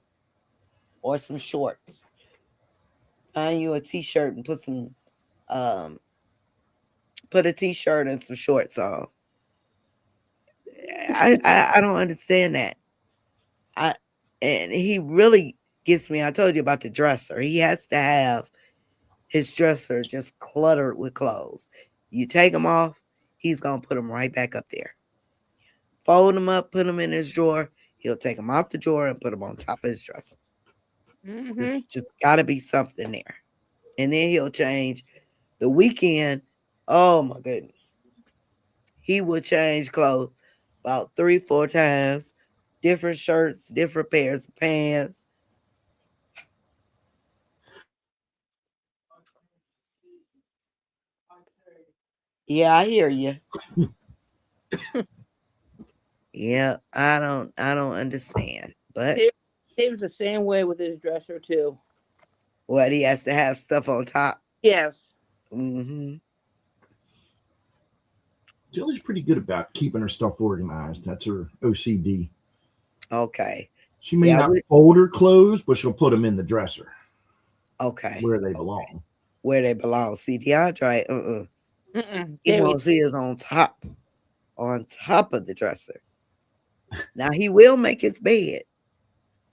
or some shorts. Find you a t-shirt and put some Um, put a t-shirt and some shorts on. I don't understand that. And he really gets me. I told you about the dresser. He has to have his dresser just cluttered with clothes. You take them off, he's gonna put them right back up there. Fold them up, put them in his drawer. He'll take them out the drawer and put them on top of his dresser. Mm-hmm. It's just got to be something there. And then he'll change the weekend. Oh my goodness. He will change clothes about 3-4 times, different shirts, different pairs of pants. Yeah, I hear you. Yeah, I don't understand. But He was the same way with his dresser too. what, he has to have stuff on top. Yes. Mm-hmm. Jilly's pretty good about keeping her stuff organized. That's her OCD. Okay. She may See, I not would- fold her clothes, but she'll put them in the dresser Okay. where they Okay. belong. Where they belong. See, DeAndre, Mm-mm. he There we- wants his on top of the dresser. Now he will make his bed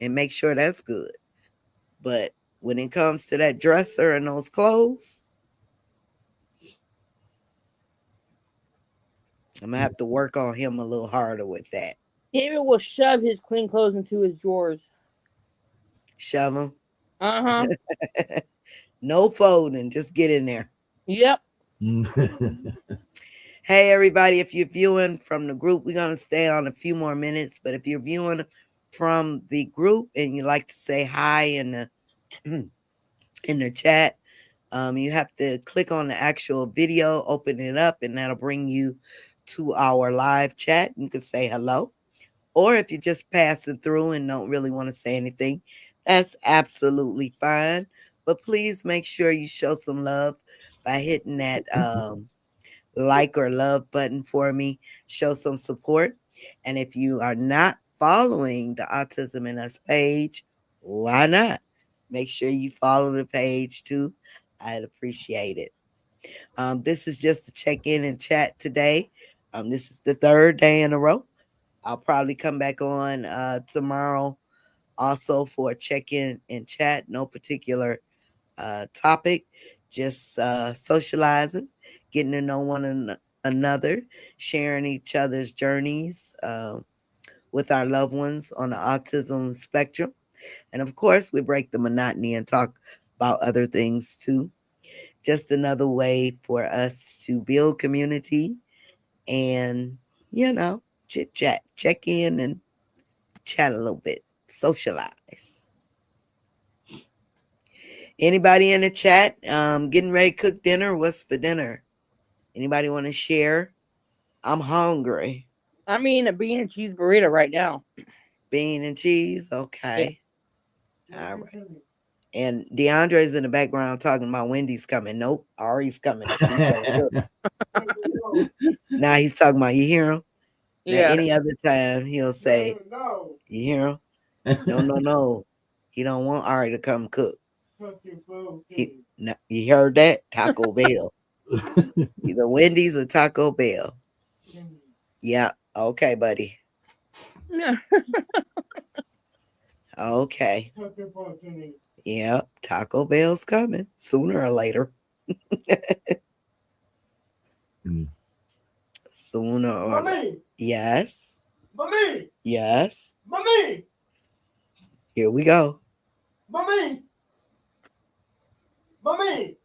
and make sure that's good. But when it comes to that dresser and those clothes, I'm gonna have to work on him a little harder with that. David will shove his clean clothes into his drawers. Shove him. Uh-huh. No folding, just get in there. Yep. Hey, everybody, if you're viewing from the group, we're going to stay on a few more minutes. But if you're viewing from the group and you like to say hi in the chat, you have to click on the actual video, open it up, and that'll bring you to our live chat. You can say hello. Or if you're just passing through and don't really want to say anything, that's absolutely fine. But please make sure you show some love by hitting that like or love button for me. Show some support. And if you are not following the Autism in Us page, why not? Make sure you follow the page too. I'd appreciate it. This is just to check in and chat today. This is the third day in a row. I'll probably come back on tomorrow also for a check-in and chat. No particular topic, just socializing, getting to know one another, sharing each other's journeys with our loved ones on the autism spectrum. And of course, we break the monotony and talk about other things too. Just another way for us to build community and, chit chat, check in and chat a little bit, socialize. Anybody in the chat getting ready to cook dinner? What's for dinner? Anybody want to share? I'm hungry. I mean, a bean and cheese burrito right now. Bean and cheese? Okay. Yeah. All right. And DeAndre's in the background talking about Wendy's coming. Nope, Ari's coming. Now he's talking about, you hear him? Now, Yeah. any other time he'll say, you hear him? No. He don't want Ari to come cook. You heard that? Taco Bell. Either Wendy's or Taco Bell. Yeah. Okay, buddy. Yeah. Okay. Yeah. Taco Bell's coming sooner or later. Sooner or later. Yes. Mommy! Yes. Mommy! Here we go. Mommy! Mommy!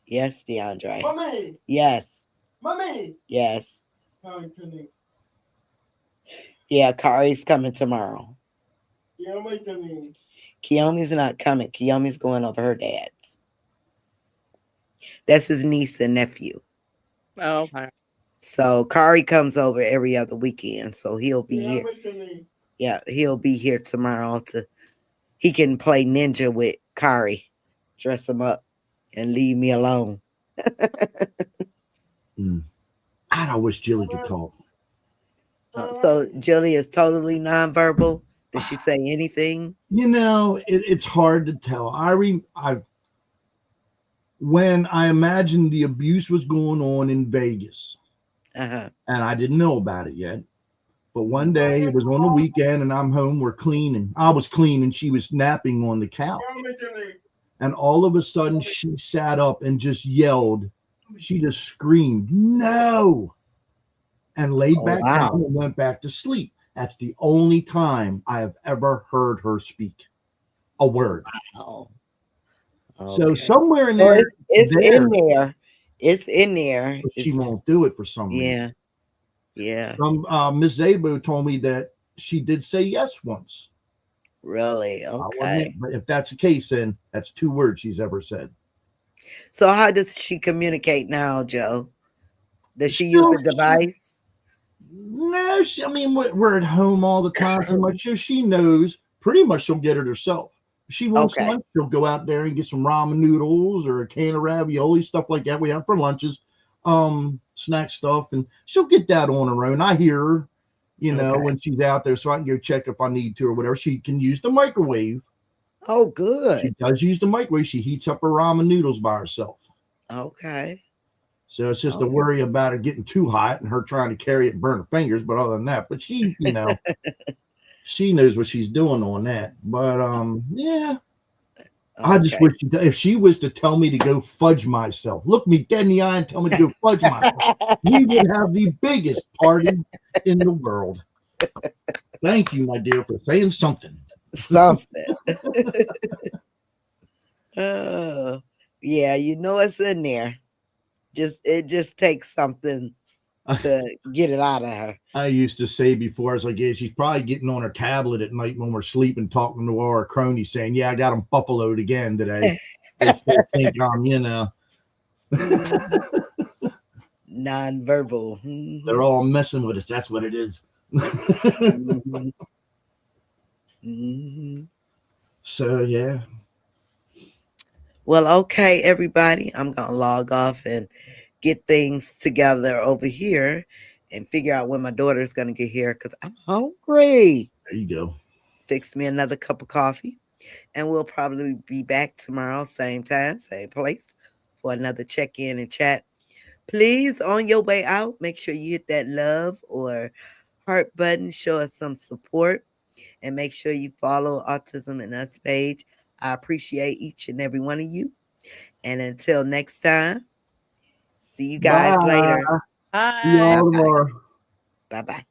Yes, DeAndre. Mommy! Yes. Mommy! Yes. Sorry, Tony. Yeah, Kari's coming tomorrow. Yeah, wait, Tony. Kiyomi's not coming. Kiyomi's going over her dad's. That's his niece and nephew. Oh, okay. So Kari comes over every other weekend. So he'll be Yeah, here. wait, Tony. Yeah, he'll be here tomorrow he can play ninja with Kari, dress him up, and leave me alone. I wish Jilly could talk. So Jilly is totally nonverbal. Does she say anything? It's hard to tell. when I imagined the abuse was going on in Vegas, Uh-huh. and I didn't know about it yet. But one day it was on the weekend, and I'm home. We're cleaning. I was cleaning. She was napping on the couch, and all of a sudden she sat up and just yelled. She just screamed, "No!" and laid Oh, back wow. down and went back to sleep. That's the only time I have ever heard her speak a word. Oh, So okay. somewhere in So there, it's there, in there. It's in there. but she It's won't do it for some reason. yeah, Ms. Zabo told me that she did say yes once. really. I wasn't Okay. it, but if that's the case, then that's 2 words she's ever said. So how does she communicate now, Joe? Does she use Still, a device? No, I mean, we're at home all the time so much. So she knows pretty much she'll get it herself. If she wants Okay. lunch, she'll go out there and get some ramen noodles or a can of ravioli, stuff like that we have for lunches, snack stuff, and she'll get that on her own. I hear her, Okay. when she's out there, so I can go check if I need to or whatever. She can use the microwave. Oh, She good. does use the microwave. She heats up her ramen noodles by herself. Okay. So it's just a Okay. worry about her getting too hot and her trying to carry it and burn her fingers. But other than that, but she, she knows what she's doing on that. But yeah, I just Okay. wish if she was to tell me to go fudge myself, look me dead in the eye and tell me to go fudge myself, we would have the biggest party in the world. Thank you, my dear, for saying something. Something. Oh, yeah, it's in there. It just takes something to get it out of her. I used to say before, I was like, yeah, she's probably getting on her tablet at night when we're sleeping, talking to our cronies, saying, yeah, I got them buffaloed again today. They think I'm, Nonverbal. they're all messing with us. That's what it is. Mhm. Mhm. So, yeah. Well, okay, everybody. I'm gonna log off and get things together over here and figure out when my daughter's gonna get here because I'm hungry. There you go. Fix me another cup of coffee, and we'll probably be back tomorrow, same time, same place, for another check-in and chat. Please, on your way out, make sure you hit that love or heart button, show us some support, and make sure you follow Autism and Us page. I appreciate each and every one of you. And until next time, see you guys Bye. later. See y'all Hi. tomorrow. Bye bye.